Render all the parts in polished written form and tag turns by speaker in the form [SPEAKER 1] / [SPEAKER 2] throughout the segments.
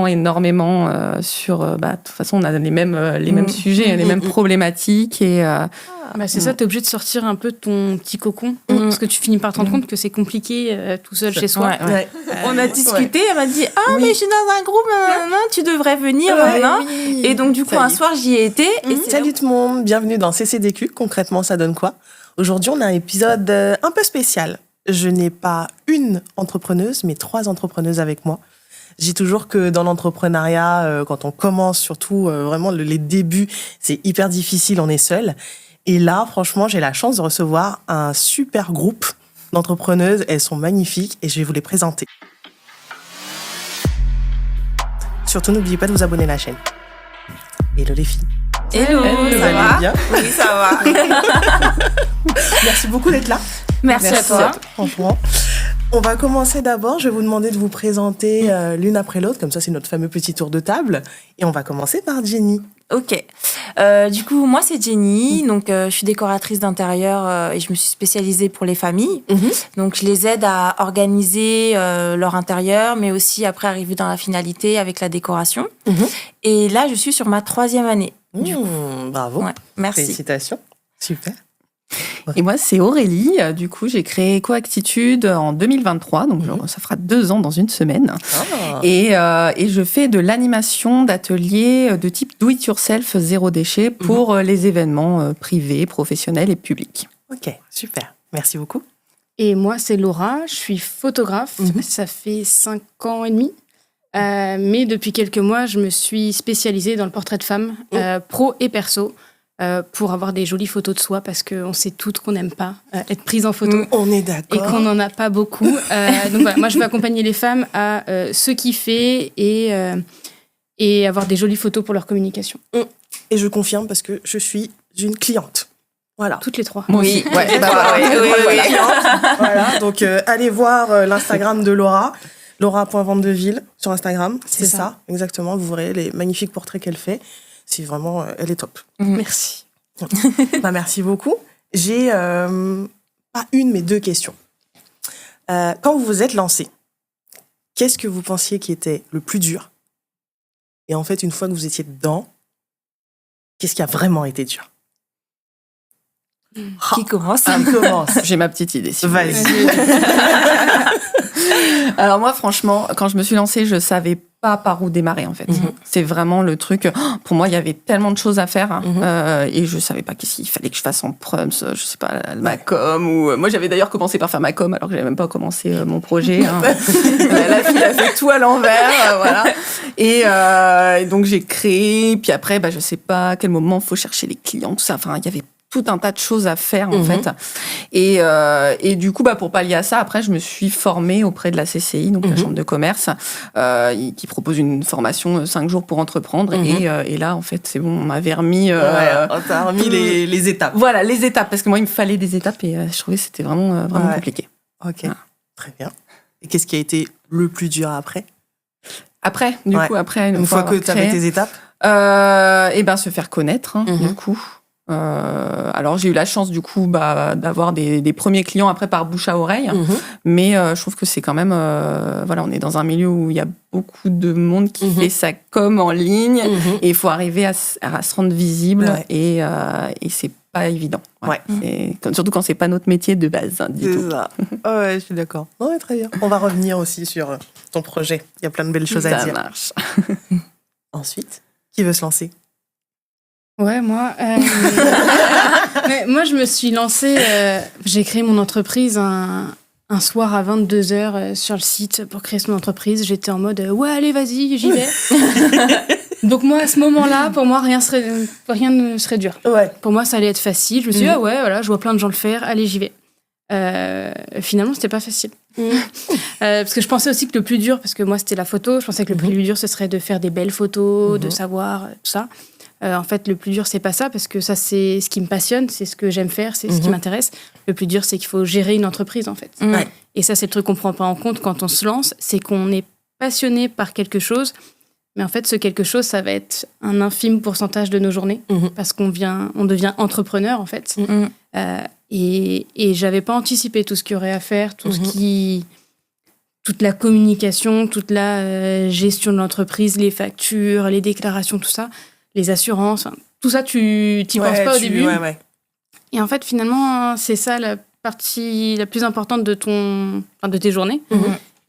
[SPEAKER 1] énormément sur... de toute façon, on a les mêmes sujets, les mêmes problématiques. Et,
[SPEAKER 2] c'est ça, t'es obligé de sortir un peu de ton petit cocon. Parce que tu finis par te rendre compte que c'est compliqué tout seul chez soi.
[SPEAKER 3] Ouais. On a discuté, elle m'a dit « Ah, mais je suis dans un groupe, tu devrais venir. » Et donc, du coup, un soir, j'y ai été. Et
[SPEAKER 4] Salut tout le monde, bienvenue dans CCDQ. Concrètement, ça donne quoi ? Aujourd'hui, on a un épisode un peu spécial. Je n'ai pas une entrepreneuse, mais 3 entrepreneuses avec moi. Je dis toujours que dans l'entrepreneuriat, quand on commence, surtout vraiment les débuts, c'est hyper difficile, on est seul. Et là, franchement, j'ai la chance de recevoir un super groupe d'entrepreneuses. Elles sont magnifiques et je vais vous les présenter. Surtout, n'oubliez pas de vous abonner à la chaîne. Hello les filles.
[SPEAKER 3] Hello, ça va
[SPEAKER 4] bien ?
[SPEAKER 3] Oui, ça va.
[SPEAKER 4] Merci beaucoup d'être là.
[SPEAKER 3] Merci à toi.
[SPEAKER 4] Franchement. On va commencer d'abord. Je vais vous demander de vous présenter l'une après l'autre. Comme ça, c'est notre fameux petit tour de table. Et on va commencer par Jenny.
[SPEAKER 3] Ok. Du coup, moi, c'est Jenny. Donc, je suis décoratrice d'intérieur et je me suis spécialisée pour les familles. Donc, je les aide à organiser leur intérieur, mais aussi après arriver dans la finalité avec la décoration. Et là, je suis sur ma 3e année.
[SPEAKER 4] Bravo.
[SPEAKER 3] Ouais, merci.
[SPEAKER 4] Félicitations. Super.
[SPEAKER 1] Et moi, c'est Aurélie. Du coup, j'ai créé Coactitude en 2023. Donc, ça fera 2 ans dans une semaine. Et je fais de l'animation d'ateliers de type do-it-yourself, 0 déchet pour les événements privés, professionnels et publics.
[SPEAKER 4] Ok, super. Merci beaucoup.
[SPEAKER 2] Et moi, c'est Laura. Je suis photographe. Ça fait 5 ans et demi. Mais depuis quelques mois, je me suis spécialisée dans le portrait de femme, pro et perso. Pour avoir des jolies photos de soi, parce qu'on sait toutes qu'on n'aime pas être prise en photo.
[SPEAKER 4] On est d'accord.
[SPEAKER 2] Et qu'on n'en a pas beaucoup. Donc voilà, moi, je vais accompagner les femmes à se kiffer et avoir des jolies photos pour leur communication.
[SPEAKER 4] Et je confirme parce que je suis une cliente. Voilà.
[SPEAKER 2] Toutes les 3.
[SPEAKER 1] Moi aussi.
[SPEAKER 3] Oui.
[SPEAKER 4] Voilà. Donc, allez voir l'Instagram de Laura. Laura.Vandeville sur Instagram. C'est ça, exactement. Vous verrez les magnifiques portraits qu'elle fait. C'est vraiment, elle est top.
[SPEAKER 2] Merci.
[SPEAKER 4] Merci beaucoup. J'ai pas une, mais 2 questions. Quand vous vous êtes lancé, qu'est-ce que vous pensiez qui était le plus dur ? Et en fait, une fois que vous étiez dedans, qu'est-ce qui a vraiment été dur ?
[SPEAKER 3] Qui commence ?
[SPEAKER 1] J'ai ma petite idée. Si
[SPEAKER 4] Vas-y.
[SPEAKER 1] Alors moi, franchement, quand je me suis lancée, je savais pas par où démarrer, en fait. C'est vraiment le truc... Pour moi, il y avait tellement de choses à faire et je savais pas qu'est-ce qu'il fallait que je fasse en prums, je sais pas, ma com. Ou... Moi, j'avais d'ailleurs commencé par faire ma com alors que j'avais même pas commencé mon projet. La fille a fait tout à l'envers, voilà. Et donc, j'ai créé. Puis après, je sais pas à quel moment faut chercher les clients, tout ça. Enfin, il y avait tout un tas de choses à faire, en fait. Et du coup, pour pallier à ça, après, je me suis formée auprès de la CCI, donc la Chambre de commerce, qui propose une formation 5 jours pour entreprendre. Et là, en fait, c'est bon, on m'avait remis...
[SPEAKER 4] on t'a remis les étapes.
[SPEAKER 1] Voilà, les étapes, parce que moi, il me fallait des étapes et je trouvais que c'était vraiment compliqué.
[SPEAKER 4] Ok, très bien. Et qu'est-ce qui a été le plus dur après ?
[SPEAKER 1] Après, du coup, après...
[SPEAKER 4] Une fois que tu avais tes étapes ?
[SPEAKER 1] Se faire connaître, du coup. Alors j'ai eu la chance du coup d'avoir des premiers clients après par bouche à oreille, mais je trouve que c'est quand même on est dans un milieu où il y a beaucoup de monde qui fait sa com en ligne et il faut arriver à se rendre visible et c'est pas évident. Surtout quand c'est pas notre métier de base.
[SPEAKER 4] C'est ça. Je suis d'accord. Très bien. On va revenir aussi sur ton projet. Il y a plein de belles choses à dire.
[SPEAKER 1] Ça marche.
[SPEAKER 4] Ensuite, qui veut se lancer ?
[SPEAKER 2] Ouais, moi. Mais moi, je me suis lancée. J'ai créé mon entreprise un soir à 22h sur le site pour créer son entreprise. J'étais en mode allez, vas-y, j'y vais. Donc, moi, à ce moment-là, pour moi, rien ne serait dur. Pour moi, ça allait être facile. Je me suis dit, je vois plein de gens le faire, allez, j'y vais. Finalement, c'était pas facile. Parce que je pensais aussi que le plus dur, parce que moi, c'était la photo, je pensais que le plus dur, ce serait de faire des belles photos, de savoir tout ça. En fait, le plus dur, c'est pas ça, parce que ça, c'est ce qui me passionne, c'est ce que j'aime faire, c'est ce qui m'intéresse. Le plus dur, c'est qu'il faut gérer une entreprise, en fait. Et ça, c'est le truc qu'on prend pas en compte quand on se lance, c'est qu'on est passionné par quelque chose, mais en fait, ce quelque chose, ça va être un infime pourcentage de nos journées, parce qu'on devient entrepreneur, en fait. Et j'avais pas anticipé tout ce qu'il y aurait à faire, tout ce qui toute la communication, toute la gestion de l'entreprise, les factures, les déclarations, tout ça, les assurances, tout ça, tu n'y penses pas au début.
[SPEAKER 4] Ouais.
[SPEAKER 2] Et en fait, finalement, c'est ça la partie la plus importante de tes journées.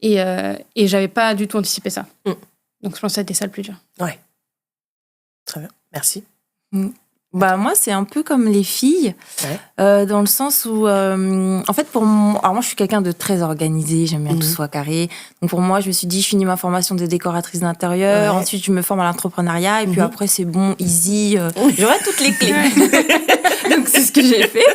[SPEAKER 2] Et j'avais pas du tout anticipé ça. Donc, je pense que ça a été ça le plus dur.
[SPEAKER 4] Ouais. Très bien. Merci.
[SPEAKER 3] Bah, moi, c'est un peu comme les filles, dans le sens où, en fait, alors moi, je suis quelqu'un de très organisé, j'aime bien que tout soit carré. Donc, pour moi, je me suis dit, je finis ma formation de décoratrice d'intérieur, ensuite, je me forme à l'entrepreneuriat, et puis après, c'est bon, easy, j'aurai toutes les clés. Donc, c'est ce que j'ai fait.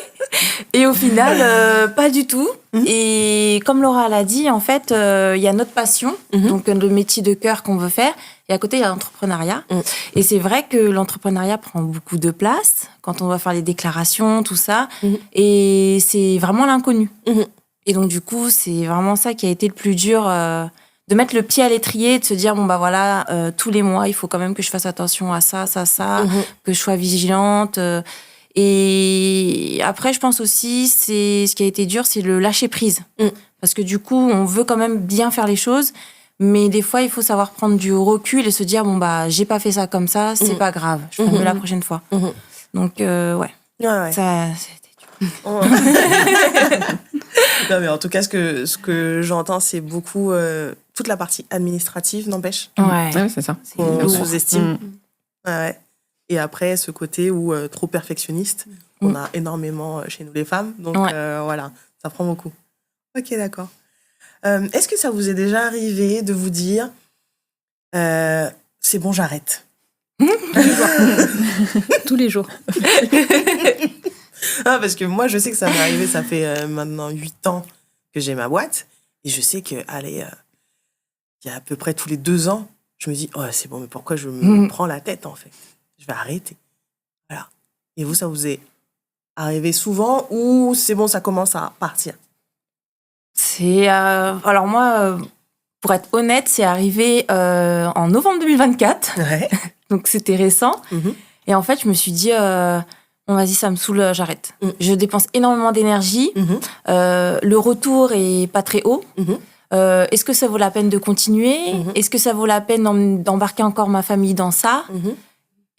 [SPEAKER 3] Et au final, pas du tout. Et comme Laura l'a dit, en fait, il y a notre passion, donc le métier de cœur qu'on veut faire. Et à côté, il y a l'entrepreneuriat. Et c'est vrai que l'entrepreneuriat prend beaucoup de place quand on va faire les déclarations, tout ça. Et c'est vraiment l'inconnu. Et donc, du coup, c'est vraiment ça qui a été le plus dur, de mettre le pied à l'étrier, de se dire, bon, bah voilà, tous les mois, il faut quand même que je fasse attention à ça, que je sois vigilante. Et après, je pense aussi, ce qui a été dur, c'est le lâcher prise. Parce que du coup, on veut quand même bien faire les choses. Mais des fois, il faut savoir prendre du recul et se dire, bon, bah, j'ai pas fait ça comme ça, c'est pas grave. Je ferai mieux la prochaine fois. Donc, ouais. Ça, c'était dur.
[SPEAKER 4] Non, mais en tout cas, ce que j'entends, c'est beaucoup toute la partie administrative, n'empêche.
[SPEAKER 1] Ouais, c'est ça.
[SPEAKER 4] On sous-estime. Ouais. Et après, ce côté où trop perfectionniste, on a énormément chez nous les femmes. Donc, voilà, ça prend beaucoup. Ok, d'accord. Est-ce que ça vous est déjà arrivé de vous dire c'est bon, j'arrête?
[SPEAKER 2] Tous les jours.
[SPEAKER 4] Parce que moi, je sais que ça m'est arrivé, ça fait maintenant 8 ans que j'ai ma boîte. Et je sais que, allez, il y a à peu près tous les 2 ans, je me dis, oh, c'est bon, mais pourquoi je me prends la tête, en fait? Je vais arrêter. Voilà. Et vous, ça vous est arrivé souvent ou c'est bon, ça commence à partir?
[SPEAKER 3] Alors moi, pour être honnête, c'est arrivé en novembre 2024. Donc c'était récent. Et en fait, je me suis dit, bon, vas-y, ça me saoule, j'arrête. Je dépense énormément d'énergie. Le retour est pas très haut. Est-ce que ça vaut la peine de continuer? Est-ce que ça vaut la peine d'embarquer encore ma famille dans ça?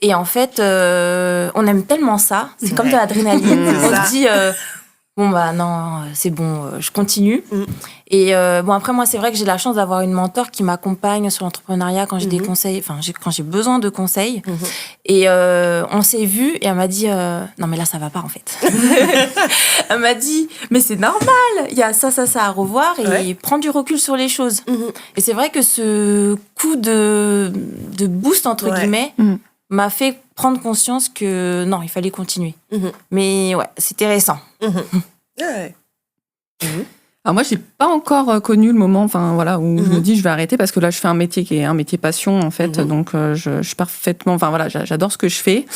[SPEAKER 3] Et en fait, on aime tellement ça. C'est comme de l'adrénaline. On se dit... bon, bah non, c'est bon, je continue. Et bon, après, moi, c'est vrai que j'ai la chance d'avoir une mentor qui m'accompagne sur l'entrepreneuriat quand j'ai des conseils, enfin, quand j'ai besoin de conseils. Et on s'est vu et elle m'a dit, non, mais là, ça va pas, en fait. Elle m'a dit, mais c'est normal, il y a ça à revoir et prendre du recul sur les choses. Et c'est vrai que ce coup de boost, entre guillemets, m'a fait prendre conscience que non, il fallait continuer. Mais ouais, c'était récent.
[SPEAKER 1] Alors moi, j'ai pas encore connu le moment, enfin voilà, où je me dis je vais arrêter parce que là, je fais un métier qui est un métier passion en fait, donc je suis parfaitement, enfin voilà, j'adore ce que je fais.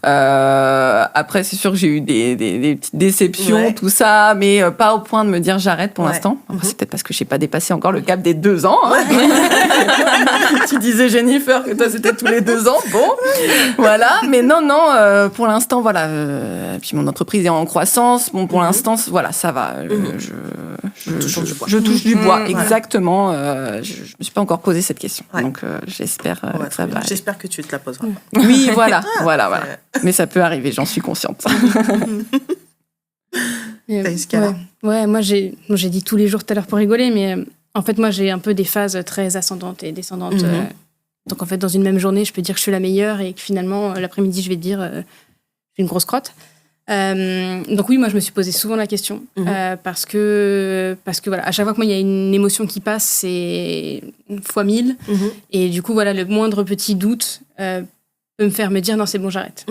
[SPEAKER 1] Après, c'est sûr que j'ai eu des petites déceptions, tout ça, mais pas au point de me dire j'arrête pour l'instant. Après, c'est peut-être parce que j'ai pas dépassé encore le cap des 2 ans. Hein. Tu disais Jennifer que toi c'était tous les 2 ans, bon, voilà. Mais non, pour l'instant, voilà. Puis mon entreprise est en croissance. Bon, pour l'instant, voilà, ça va. Je touche du bois, exactement. Je me suis pas encore posé cette question, donc j'espère que ça va.
[SPEAKER 4] J'espère que tu te la poseras.
[SPEAKER 1] Oui, voilà. Mais ça peut arriver, j'en suis consciente.
[SPEAKER 2] Ouais, moi j'ai dit tous les jours tout à l'heure pour rigoler, mais en fait moi j'ai un peu des phases très ascendantes et descendantes. Donc en fait dans une même journée, je peux dire que je suis la meilleure et que finalement l'après-midi je vais dire j'ai une grosse crotte. Donc oui, moi je me suis posé souvent la question parce que voilà, à chaque fois que moi il y a une émotion qui passe, c'est fois 1000 et du coup voilà, le moindre petit doute peut me faire me dire non, c'est bon, j'arrête.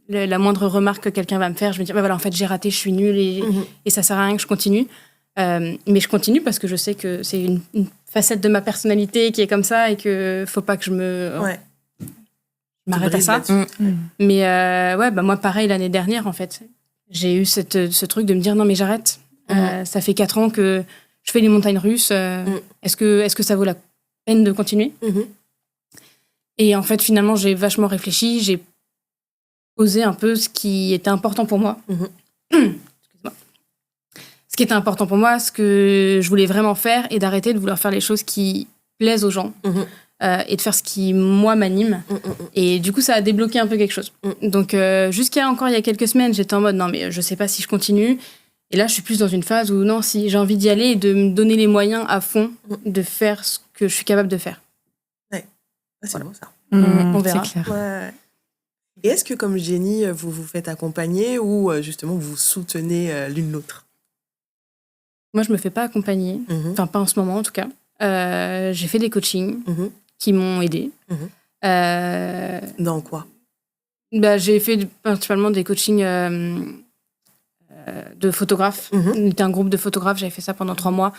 [SPEAKER 2] La moindre remarque que quelqu'un va me faire, je me dis bah voilà, en fait j'ai raté, je suis nulle et ça sert à rien que je continue. Mais je continue parce que je sais que c'est une facette de ma personnalité qui est comme ça et que faut pas que je m'arrête à ça. Mais moi pareil l'année dernière en fait, j'ai eu ce truc de me dire non mais j'arrête. Ça fait 4 ans que je fais les montagnes russes. Est-ce que ça vaut la peine de continuer? Et en fait finalement j'ai vachement réfléchi, j'ai posé un peu ce qui était important pour moi. Excuse-moi. Ce qui était important pour moi, ce que je voulais vraiment faire, et d'arrêter de vouloir faire les choses qui plaisent aux gens. Et de faire ce qui, moi, m'anime. Et du coup, ça a débloqué un peu quelque chose. Donc, jusqu'à encore il y a quelques semaines, j'étais en mode, non, mais je sais pas si je continue. Et là, je suis plus dans une phase où, non, si j'ai envie d'y aller et de me donner les moyens à fond de faire ce que je suis capable de faire.
[SPEAKER 4] Ouais, c'est beau ça.
[SPEAKER 2] On verra.
[SPEAKER 1] C'est clair.
[SPEAKER 4] Ouais. Et est-ce que, comme Jenny, vous vous faites accompagner ou justement vous soutenez l'une l'autre?
[SPEAKER 2] Moi, je me fais pas accompagner. Enfin, pas en ce moment, en tout cas. J'ai fait des coachings qui m'ont aidée.
[SPEAKER 4] Dans quoi?
[SPEAKER 2] J'ai fait principalement des coachings de photographes. On était un groupe de photographes, j'avais fait ça pendant 3 mois,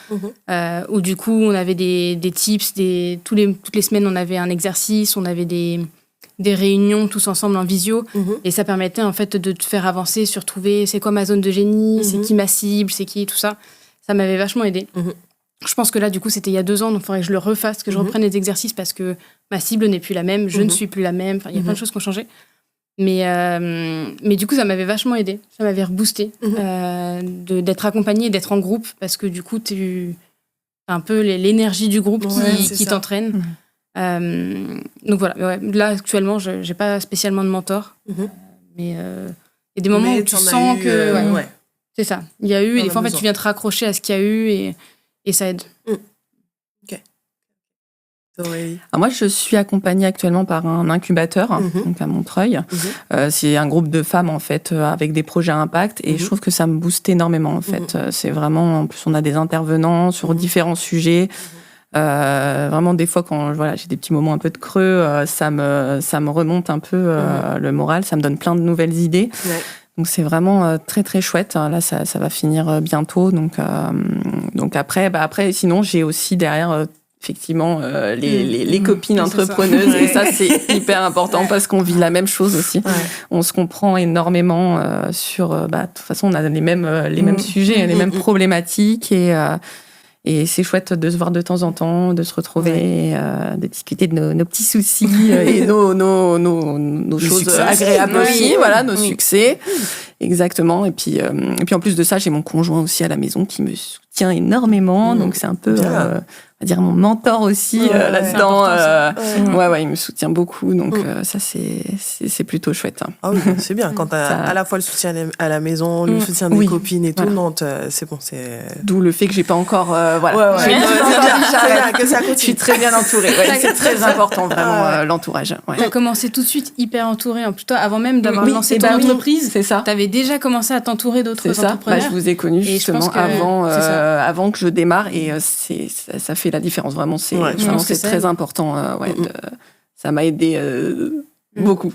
[SPEAKER 2] où du coup, on avait des tips, toutes les semaines, on avait un exercice, on avait des réunions tous ensemble en visio, et ça permettait en fait de te faire avancer sur trouver c'est quoi ma zone de génie, c'est qui ma cible, c'est qui, tout ça. Ça m'avait vachement aidée. Je pense que là, du coup, c'était il y a 2 ans, donc il faudrait que je le refasse, que je reprenne les exercices parce que ma cible n'est plus la même, je ne suis plus la même. Enfin, il y a plein de choses qui ont changé. Mais du coup, ça m'avait vachement aidée. Ça m'avait reboosté d'être accompagnée, d'être en groupe, parce que du coup, tu as un peu l'énergie du groupe qui t'entraîne. Donc voilà. Ouais, là, actuellement, je n'ai pas spécialement de mentor. Mais il y a des moments où tu sens que... c'est ça. Il y a eu, et des fois, en fait, tu viens te raccrocher à ce qu'il y a eu, et ça aide.
[SPEAKER 4] Ok. Oui.
[SPEAKER 1] Alors moi, je suis accompagnée actuellement par un incubateur, donc à Montreuil. C'est un groupe de femmes, en fait, avec des projets à impact. Et je trouve que ça me booste énormément, en fait. C'est vraiment... En plus, on a des intervenants sur différents sujets. Vraiment, des fois, quand j'ai des petits moments un peu de creux, ça me remonte un peu le moral. Ça me donne plein de nouvelles idées. Ouais. Donc, c'est vraiment très, très chouette. Là, ça va finir bientôt. Donc après, sinon, j'ai aussi derrière... effectivement, les copines entrepreneuses. Et ça, c'est hyper important parce qu'on vit la même chose aussi. Ouais. On se comprend énormément sur... de toute façon, on a les mêmes sujets, les mêmes problématiques. Et c'est chouette de se voir de temps en temps, de se retrouver, de discuter de nos petits soucis et nos choses succès, agréables aussi. Voilà, nos succès. Exactement. Et puis en plus de ça, j'ai mon conjoint aussi à la maison qui me soutient énormément. Donc, c'est un peu... on va dire mon mentor aussi là-dedans. Il me soutient beaucoup, donc ça c'est plutôt chouette. Hein.
[SPEAKER 4] Ah oui, c'est bien quand t'as à la fois le soutien à la maison, le soutien des copines et tout. Non, c'est bon, c'est.
[SPEAKER 1] D'où le fait que j'ai pas encore.
[SPEAKER 4] C'est bien que ça continue.
[SPEAKER 1] Je suis très bien entourée. C'est très important vraiment l'entourage. Ouais.
[SPEAKER 2] T'as commencé tout de suite hyper entourée. En plus, toi, avant même d'avoir lancé ton entreprise,
[SPEAKER 1] c'est ça.
[SPEAKER 2] T'avais déjà commencé à t'entourer d'autres entrepreneurs.
[SPEAKER 1] Je vous ai connu justement avant que je démarre et ça fait la différence. Vraiment, c'est très important. Ça m'a aidé beaucoup.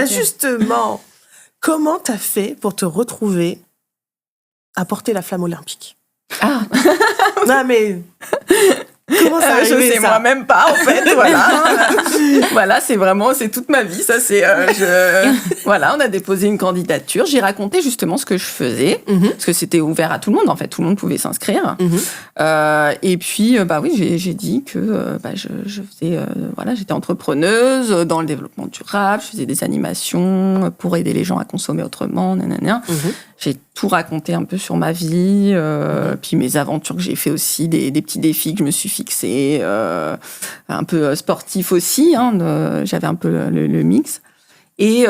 [SPEAKER 4] Justement, comment t'as fait pour te retrouver à porter la flamme olympique? Non, mais... Comment ça arrive,
[SPEAKER 1] je sais moi-même pas en fait. Voilà, c'est toute ma vie. Ça c'est on a déposé une candidature. J'ai raconté justement ce que je faisais parce que c'était ouvert à tout le monde en fait. Tout le monde pouvait s'inscrire. Et puis j'ai dit que je faisais j'étais entrepreneuse dans le développement durable. Je faisais des animations pour aider les gens à consommer autrement. J'ai tout raconté un peu sur ma vie, puis mes aventures que j'ai fait aussi, des petits défis que je me suis fixés, un peu sportif aussi, j'avais un peu le mix. Et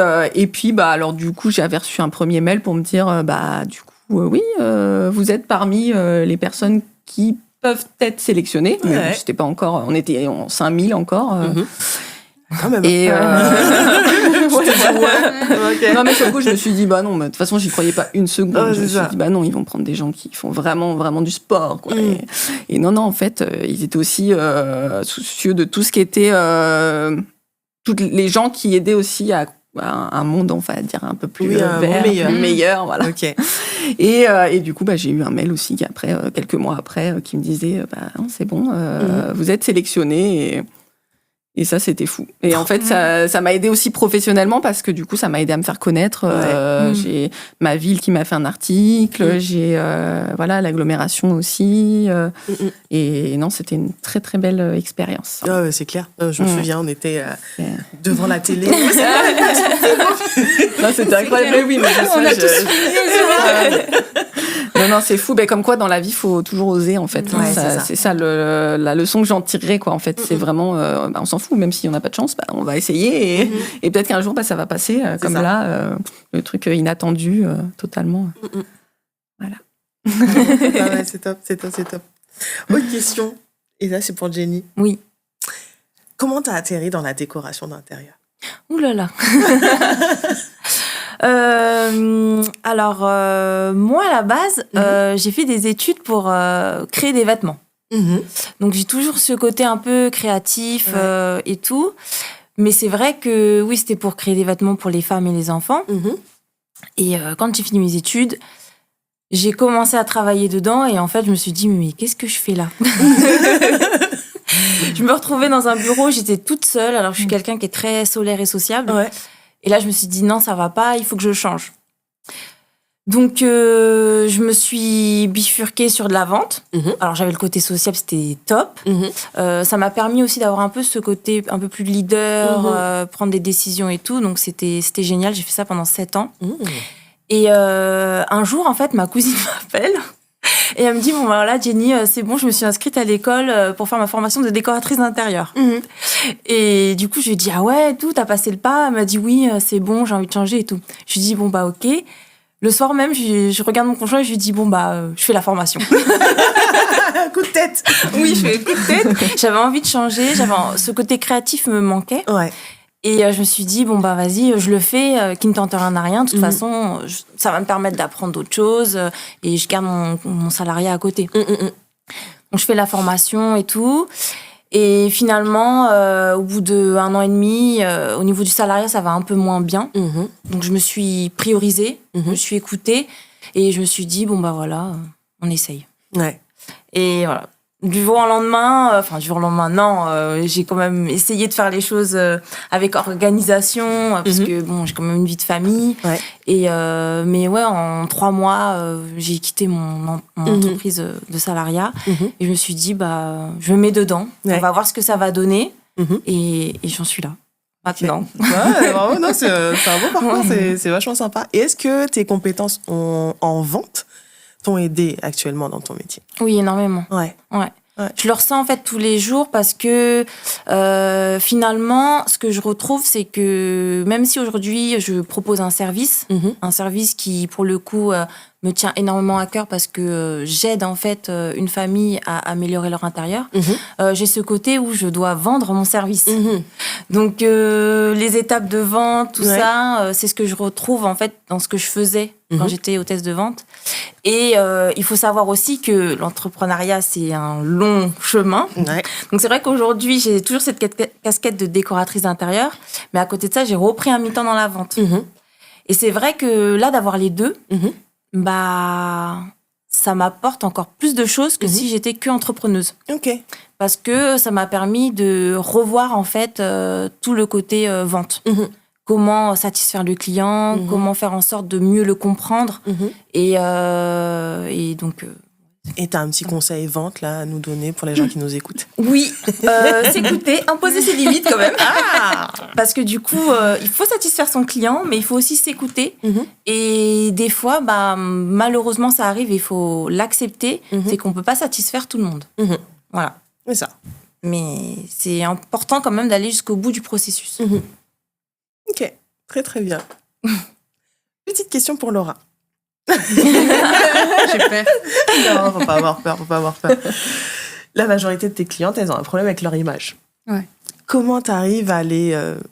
[SPEAKER 1] puis, alors du coup, j'avais reçu un premier mail pour me dire, vous êtes parmi les personnes qui peuvent être sélectionnées. Mais c'était pas encore, on était en 5000 encore.
[SPEAKER 4] Quand même.
[SPEAKER 1] Et Non, mais sur le coup, je me suis dit, non, de toute façon, j'y croyais pas une seconde. Je me suis dit, non, ils vont prendre des gens qui font vraiment, vraiment du sport, quoi. Et non, en fait, ils étaient aussi soucieux de tout ce qui était, toutes les gens qui aidaient aussi à un monde, on va dire, un peu plus vert, meilleur, voilà.
[SPEAKER 4] Okay.
[SPEAKER 1] Et du coup, j'ai eu un mail aussi après, quelques mois après, qui me disait, non, c'est bon, vous êtes sélectionnés. Et ça, c'était fou. Et en fait, ça m'a aidé aussi professionnellement parce que du coup, ça m'a aidé à me faire connaître. J'ai ma ville qui m'a fait un article, j'ai l'agglomération aussi. Et non, c'était une très très belle expérience.
[SPEAKER 4] Ah, c'est clair. Je me souviens, on était devant la télé.
[SPEAKER 1] Non, c'était incroyable. Mais oui, mais
[SPEAKER 2] On a tous
[SPEAKER 1] Non, c'est fou. Ben, comme quoi, dans la vie, il faut toujours oser, en fait.
[SPEAKER 4] Ouais,
[SPEAKER 1] c'est ça la leçon que j'en tirerai, quoi. En fait, c'est vraiment, on s'en fout, même si on n'a pas de chance, on va essayer et peut-être qu'un jour, ça va passer. Comme ça. Là, le truc inattendu, totalement. Voilà.
[SPEAKER 4] Ouais, c'est top. Autre question. Et là, c'est pour Jenny.
[SPEAKER 3] Oui.
[SPEAKER 4] Comment t'as atterri dans la décoration d'intérieur?
[SPEAKER 3] Ouh là là. Alors, moi, à la base, j'ai fait des études pour créer des vêtements. Donc, j'ai toujours ce côté un peu créatif et tout. Mais c'est vrai que, oui, c'était pour créer des vêtements pour les femmes et les enfants. Et quand j'ai fini mes études, j'ai commencé à travailler dedans. Et en fait, je me suis dit, mais qu'est-ce que je fais là? Je me retrouvais dans un bureau, j'étais toute seule. Alors, je suis quelqu'un qui est très solaire et sociable.
[SPEAKER 4] Ouais.
[SPEAKER 3] Et là, je me suis dit, non, ça va pas, il faut que je change. Donc, je me suis bifurquée sur de la vente. Alors, j'avais le côté social, c'était top. Ça m'a permis aussi d'avoir un peu ce côté un peu plus leader, prendre des décisions et tout. Donc, c'était génial. J'ai fait ça pendant 7 ans. Et un jour, en fait, ma cousine m'appelle. Et elle me dit, bon, voilà, Jenny, c'est bon, je me suis inscrite à l'école pour faire ma formation de décoratrice d'intérieur. Et du coup, je lui ai dit, ah ouais, tout, t'as passé le pas? Elle m'a dit, oui, c'est bon, j'ai envie de changer et tout. Je lui ai dit, bon, bah, ok. Le soir même, je regarde mon conjoint et je lui dis, bon, bah, je fais la formation.
[SPEAKER 4] Coup de tête.
[SPEAKER 3] Oui, je fais coup de tête. J'avais envie de changer, ce côté créatif me manquait.
[SPEAKER 4] Ouais.
[SPEAKER 3] Et je me suis dit, bon, bah, vas-y, je le fais, qui ne tente rien à rien. De toute façon, ça va me permettre d'apprendre d'autres choses et je garde mon salariat à côté. Donc, je fais la formation et tout. Et finalement, au bout d'1 an et demi, au niveau du salariat, ça va un peu moins bien. Donc, je me suis priorisée, je me suis écoutée et je me suis dit, bon, bah voilà, on essaye.
[SPEAKER 4] Ouais.
[SPEAKER 3] Et voilà. Du jour au lendemain, non, j'ai quand même essayé de faire les choses avec organisation, parce que bon, j'ai quand même une vie de famille.
[SPEAKER 4] Ouais.
[SPEAKER 3] Et mais ouais, en 3 mois, j'ai quitté mon entreprise de salariat et je me suis dit, bah, je me mets dedans.
[SPEAKER 4] Ouais.
[SPEAKER 3] On va voir ce que ça va donner. Et j'en suis là maintenant.
[SPEAKER 4] Ouais, bravo, non, c'est un beau parcours, c'est vachement sympa. Et est-ce que tes compétences en vente t'ont aidé actuellement dans ton métier?
[SPEAKER 3] Oui, énormément.
[SPEAKER 4] Ouais.
[SPEAKER 3] Je le ressens en fait tous les jours parce que finalement, ce que je retrouve, c'est que même si aujourd'hui je propose un service qui pour le coup me tient énormément à cœur parce que j'aide en fait une famille à améliorer leur intérieur, j'ai ce côté où je dois vendre mon service. Donc les étapes de vente, tout ça, c'est ce que je retrouve en fait dans ce que je faisais quand j'étais hôtesse de vente. Et il faut savoir aussi que l'entrepreneuriat, c'est un long chemin.
[SPEAKER 4] Ouais.
[SPEAKER 3] Donc c'est vrai qu'aujourd'hui, j'ai toujours cette casquette de décoratrice d'intérieur, mais à côté de ça, j'ai repris un mi-temps dans la vente. Et c'est vrai que là, d'avoir les deux, bah, ça m'apporte encore plus de choses que si j'étais que entrepreneuse.
[SPEAKER 4] Ok.
[SPEAKER 3] Parce que ça m'a permis de revoir en fait tout le côté vente. Comment satisfaire le client, comment faire en sorte de mieux le comprendre. Et donc...
[SPEAKER 4] Et t'as un petit conseil vente là à nous donner pour les gens qui nous écoutent?
[SPEAKER 3] Oui, s'écouter, imposer ses limites quand même. Parce que du coup, il faut satisfaire son client, mais il faut aussi s'écouter. Et des fois, bah, malheureusement, ça arrive et il faut l'accepter. C'est qu'on ne peut pas satisfaire tout le monde. Voilà.
[SPEAKER 4] C'est ça.
[SPEAKER 3] Mais c'est important quand même d'aller jusqu'au bout du processus.
[SPEAKER 4] Ok, très très bien. Petite question pour Laura.
[SPEAKER 2] J'ai peur.
[SPEAKER 4] Non, faut pas avoir peur. La majorité de tes clientes, elles ont un problème avec leur image.
[SPEAKER 2] Ouais.
[SPEAKER 4] Comment t'arrives à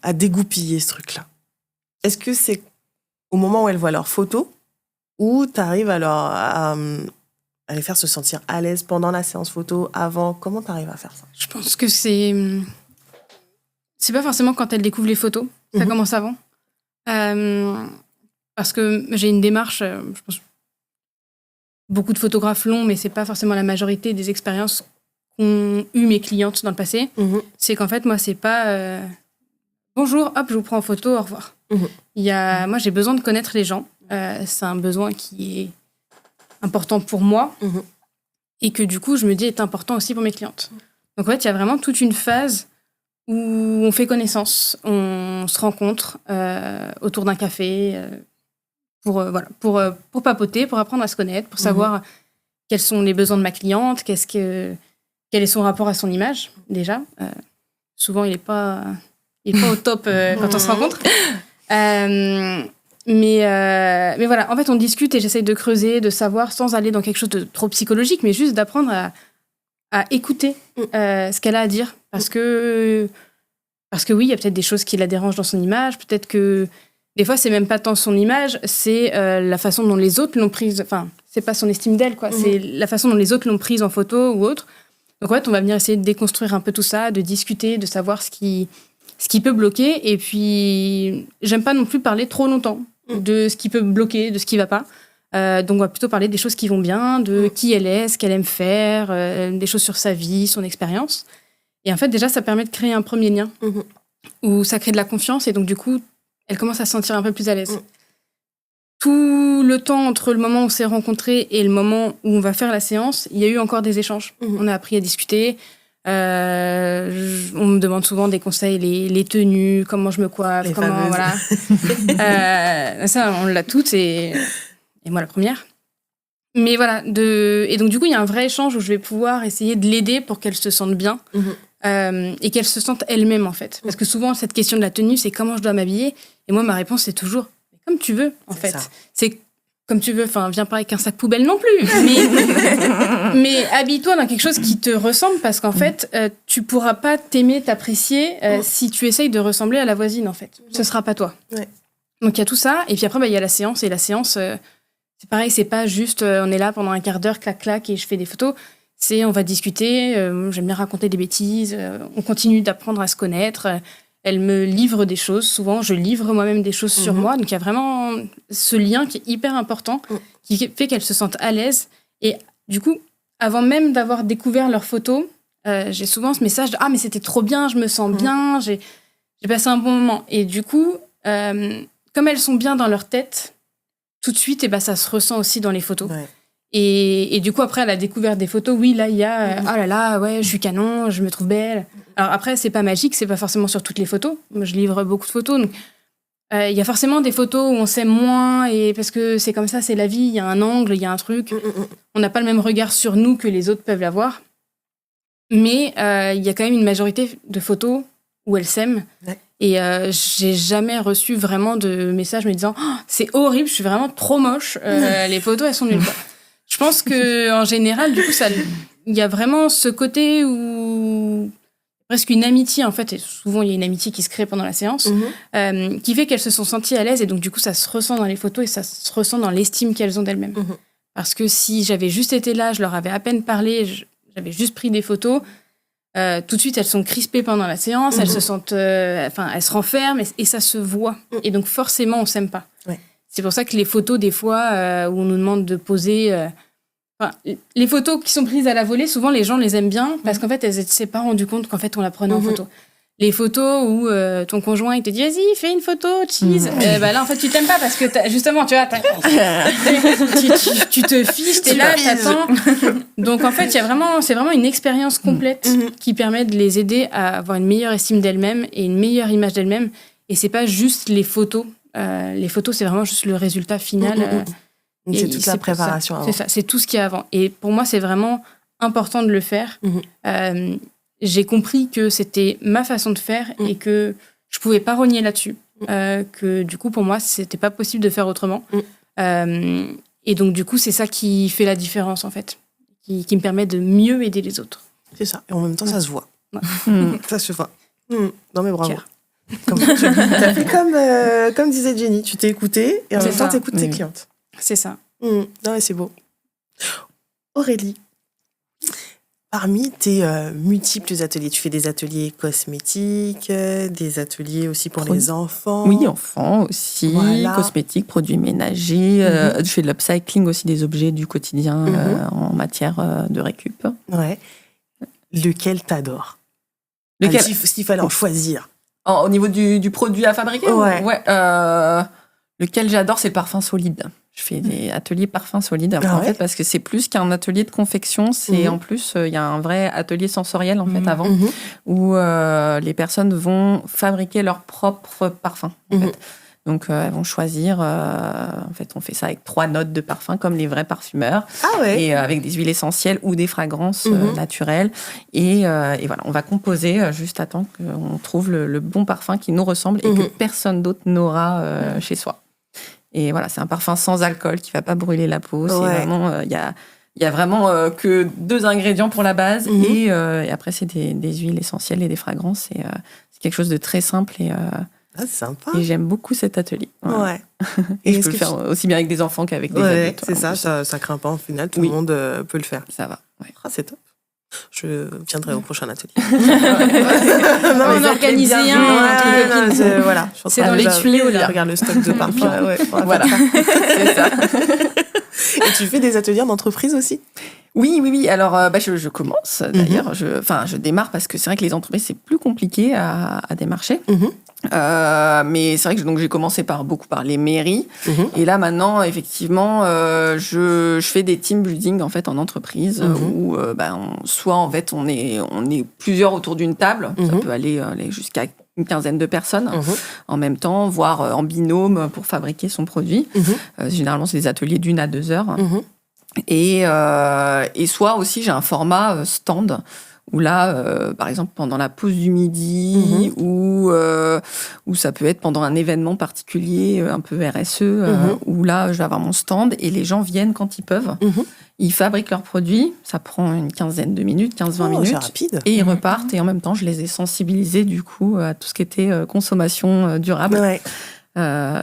[SPEAKER 4] à dégoupiller ce truc-là? Est-ce que c'est au moment où elles voient leurs photos ou t'arrives à les faire se sentir à l'aise pendant la séance photo, avant? Comment t'arrives à faire ça?
[SPEAKER 2] Je pense que c'est pas forcément quand elles découvrent les photos. Ça commence avant. Parce que j'ai une démarche, je pense, beaucoup de photographes l'ont, mais c'est pas forcément la majorité des expériences qu'ont eu mes clientes dans le passé. C'est qu'en fait, moi, c'est pas bonjour, hop, je vous prends en photo, au revoir. Moi, j'ai besoin de connaître les gens. C'est un besoin qui est important pour moi et que du coup, je me dis est important aussi pour mes clientes. Donc, en fait, il y a vraiment toute une phase où on fait connaissance, on se rencontre autour d'un café pour papoter, pour apprendre à se connaître, pour savoir quels sont les besoins de ma cliente, quel est son rapport à son image, déjà. Souvent, il n'est pas au top quand on se rencontre. Mais voilà, en fait, on discute et j'essaye de creuser, de savoir, sans aller dans quelque chose de trop psychologique, mais juste d'apprendre à écouter ce qu'elle a à dire. Parce que oui, il y a peut-être des choses qui la dérangent dans son image, peut-être que des fois, c'est même pas tant son image, c'est la façon dont les autres l'ont prise. Enfin, c'est pas son estime d'elle, quoi. C'est la façon dont les autres l'ont prise en photo ou autre. Donc, en fait, on va venir essayer de déconstruire un peu tout ça, de discuter, de savoir ce qui peut bloquer. Et puis, j'aime pas non plus parler trop longtemps de ce qui peut bloquer, de ce qui va pas. Donc, on va plutôt parler des choses qui vont bien, de qui elle est, ce qu'elle aime faire, des choses sur sa vie, son expérience. Et en fait, déjà, ça permet de créer un premier lien où ça crée de la confiance. Et donc, du coup, elle commence à se sentir un peu plus à l'aise. Tout le temps entre le moment où on s'est rencontrés et le moment où on va faire la séance, il y a eu encore des échanges. On a appris à discuter. On me demande souvent des conseils, les tenues, comment je me coiffe, voilà. Ça, on l'a toutes et moi la première. Mais voilà, et donc du coup, il y a un vrai échange où je vais pouvoir essayer de l'aider pour qu'elle se sente bien et qu'elle se sente elle-même en fait. Parce que souvent, cette question de la tenue, c'est comment je dois m'habiller. Et moi, ma réponse, c'est toujours comme tu veux en fait. C'est comme tu veux, enfin, viens pas avec un sac poubelle non plus. Mais habille-toi dans quelque chose qui te ressemble parce qu'en fait, tu pourras pas t'aimer, t'apprécier si tu essayes de ressembler à la voisine en fait. Ce sera pas toi. Donc il y a tout ça. Et puis après, il y a la séance. Et la séance, c'est pareil, c'est pas juste on est là pendant un quart d'heure, clac, et je fais des photos. On va discuter, j'aime bien raconter des bêtises, on continue d'apprendre à se connaître. Elle me livre des choses, souvent je livre moi-même des choses sur moi. Donc il y a vraiment ce lien qui est hyper important, qui fait qu'elle se sente à l'aise. Et du coup, avant même d'avoir découvert leurs photos, j'ai souvent ce message de « Ah, mais c'était trop bien, je me sens bien, j'ai passé un bon moment. » Et du coup, comme elles sont bien dans leur tête, tout de suite, ça se ressent aussi dans les photos. Et du coup, après, à la découverte des photos, oui, là, il y a « Ah là là, ouais, je suis canon, je me trouve belle. » Alors après, c'est pas magique, c'est pas forcément sur toutes les photos. Moi, je livre beaucoup de photos. Donc, il y a forcément des photos où on s'aime moins, et parce que c'est comme ça, c'est la vie, il y a un angle, il y a un truc. On n'a pas le même regard sur nous que les autres peuvent l'avoir. Mais il y a quand même une majorité de photos où elles s'aiment. Et j'ai jamais reçu vraiment de messages me disant oh, « C'est horrible, je suis vraiment trop moche, les photos, elles sont nulles. » Je pense qu'en général, du coup, il y a vraiment ce côté où presque une amitié, en fait, et souvent il y a une amitié qui se crée pendant la séance, qui fait qu'elles se sont senties à l'aise, et donc du coup, ça se ressent dans les photos et ça se ressent dans l'estime qu'elles ont d'elles-mêmes. Parce que si j'avais juste été là, je leur avais à peine parlé, j'avais juste pris des photos, tout de suite, elles sont crispées pendant la séance, elles se sentent... elles se renferment, et ça se voit. Et donc forcément, on s'aime pas. C'est pour ça que les photos, des fois, où on nous demande de poser... les photos qui sont prises à la volée, souvent, les gens les aiment bien parce qu'en fait, elles ne s'est pas rendu compte qu'en fait, on la prenait en photo. Les photos où ton conjoint, il te dit « Vas-y, fais une photo, cheese !» Là, en fait, tu t'aimes pas parce que, justement, tu vois, tu te fiches, t'es là, t'attends. Donc, en fait, c'est vraiment une expérience complète qui permet de les aider à avoir une meilleure estime d'elles-mêmes et une meilleure image d'elles-mêmes. Et c'est pas juste les photos. Les photos, c'est vraiment juste le résultat final.
[SPEAKER 4] C'est toute la préparation avant.
[SPEAKER 2] C'est ça, c'est tout ce qu'il y a avant. Et pour moi, c'est vraiment important de le faire. J'ai compris que c'était ma façon de faire et que je pouvais pas rogner là-dessus. Que du coup, pour moi, c'était pas possible de faire autrement. Et donc, du coup, c'est ça qui fait la différence, en fait. Qui me permet de mieux aider les autres.
[SPEAKER 4] C'est ça. Et en même temps, ça se voit. Ça se voit. Non, mais bravo. Tu as fait comme disait Jenny, tu t'es écoutée et en même temps, tu écoutes tes clientes.
[SPEAKER 2] C'est ça.
[SPEAKER 4] Non, mais c'est beau. Aurélie, parmi tes multiples ateliers, tu fais des ateliers cosmétiques, des ateliers aussi pour les enfants.
[SPEAKER 1] Oui, enfants aussi, cosmétiques, produits ménagers. Je fais de l'upcycling aussi des objets du quotidien en matière de récup.
[SPEAKER 4] Ouais. lequel t'adores?
[SPEAKER 1] Lequel?
[SPEAKER 4] S'il fallait en choisir.
[SPEAKER 1] Au niveau du produit à fabriquer?
[SPEAKER 4] Ouais.
[SPEAKER 1] Lequel j'adore, c'est le parfum solide. Je fais des ateliers parfums solides,
[SPEAKER 4] Ah
[SPEAKER 1] fait, parce que c'est plus qu'un atelier de confection. C'est en plus, il y a un vrai atelier sensoriel, en fait, avant, où les personnes vont fabriquer leur propre parfum, en fait. Donc, elles vont choisir. En fait, on fait ça avec 3 notes de parfum, comme les vrais parfumeurs.
[SPEAKER 4] Ah ouais.
[SPEAKER 1] Et avec des huiles essentielles ou des fragrances naturelles. Et voilà, on va composer juste à temps qu'on trouve le bon parfum qui nous ressemble et que personne d'autre n'aura chez soi. Et voilà, c'est un parfum sans alcool qui va pas brûler la peau. C'est vraiment, il y a vraiment que 2 ingrédients pour la base. Et après, c'est des huiles essentielles et des fragrances. C'est quelque chose de très simple et
[SPEAKER 4] c'est sympa.
[SPEAKER 1] Et j'aime beaucoup cet atelier. Voilà.
[SPEAKER 4] Ouais.
[SPEAKER 1] Et je peux le faire aussi bien avec des enfants qu'avec des adultes.
[SPEAKER 4] C'est ça craint pas. Au final, tout le monde peut le faire.
[SPEAKER 1] Ça va. Ouais.
[SPEAKER 4] C'est top. Je viendrai au prochain atelier.
[SPEAKER 2] On organise
[SPEAKER 4] Voilà.
[SPEAKER 2] C'est dans les tuyaux, là.
[SPEAKER 4] Regarde le stock de parfum.
[SPEAKER 1] Voilà. C'est ça.
[SPEAKER 4] Et tu fais des ateliers en entreprise aussi?
[SPEAKER 1] Oui. Alors, je commence d'ailleurs. Je démarre parce que c'est vrai que les entreprises, c'est plus compliqué à démarcher. Mais c'est vrai que j'ai commencé beaucoup par les mairies. Et là, maintenant, effectivement, je fais des team building en fait en entreprise où soit en fait on est plusieurs autour d'une table. Ça peut aller jusqu'à une quinzaine de personnes en même temps, voire en binôme pour fabriquer son produit. Généralement, c'est des ateliers d'1 à 2 heures. Et soit aussi, j'ai un format stand où là, par exemple, pendant la pause du midi ou ça peut être pendant un événement particulier, un peu RSE, où là, je vais avoir mon stand et les gens viennent quand ils peuvent. Ils fabriquent leurs produits, ça prend une quinzaine de minutes, 15-20 minutes.
[SPEAKER 4] C'est rapide.
[SPEAKER 1] Et ils repartent. Et en même temps, je les ai sensibilisés, du coup, à tout ce qui était consommation durable.
[SPEAKER 4] Ouais.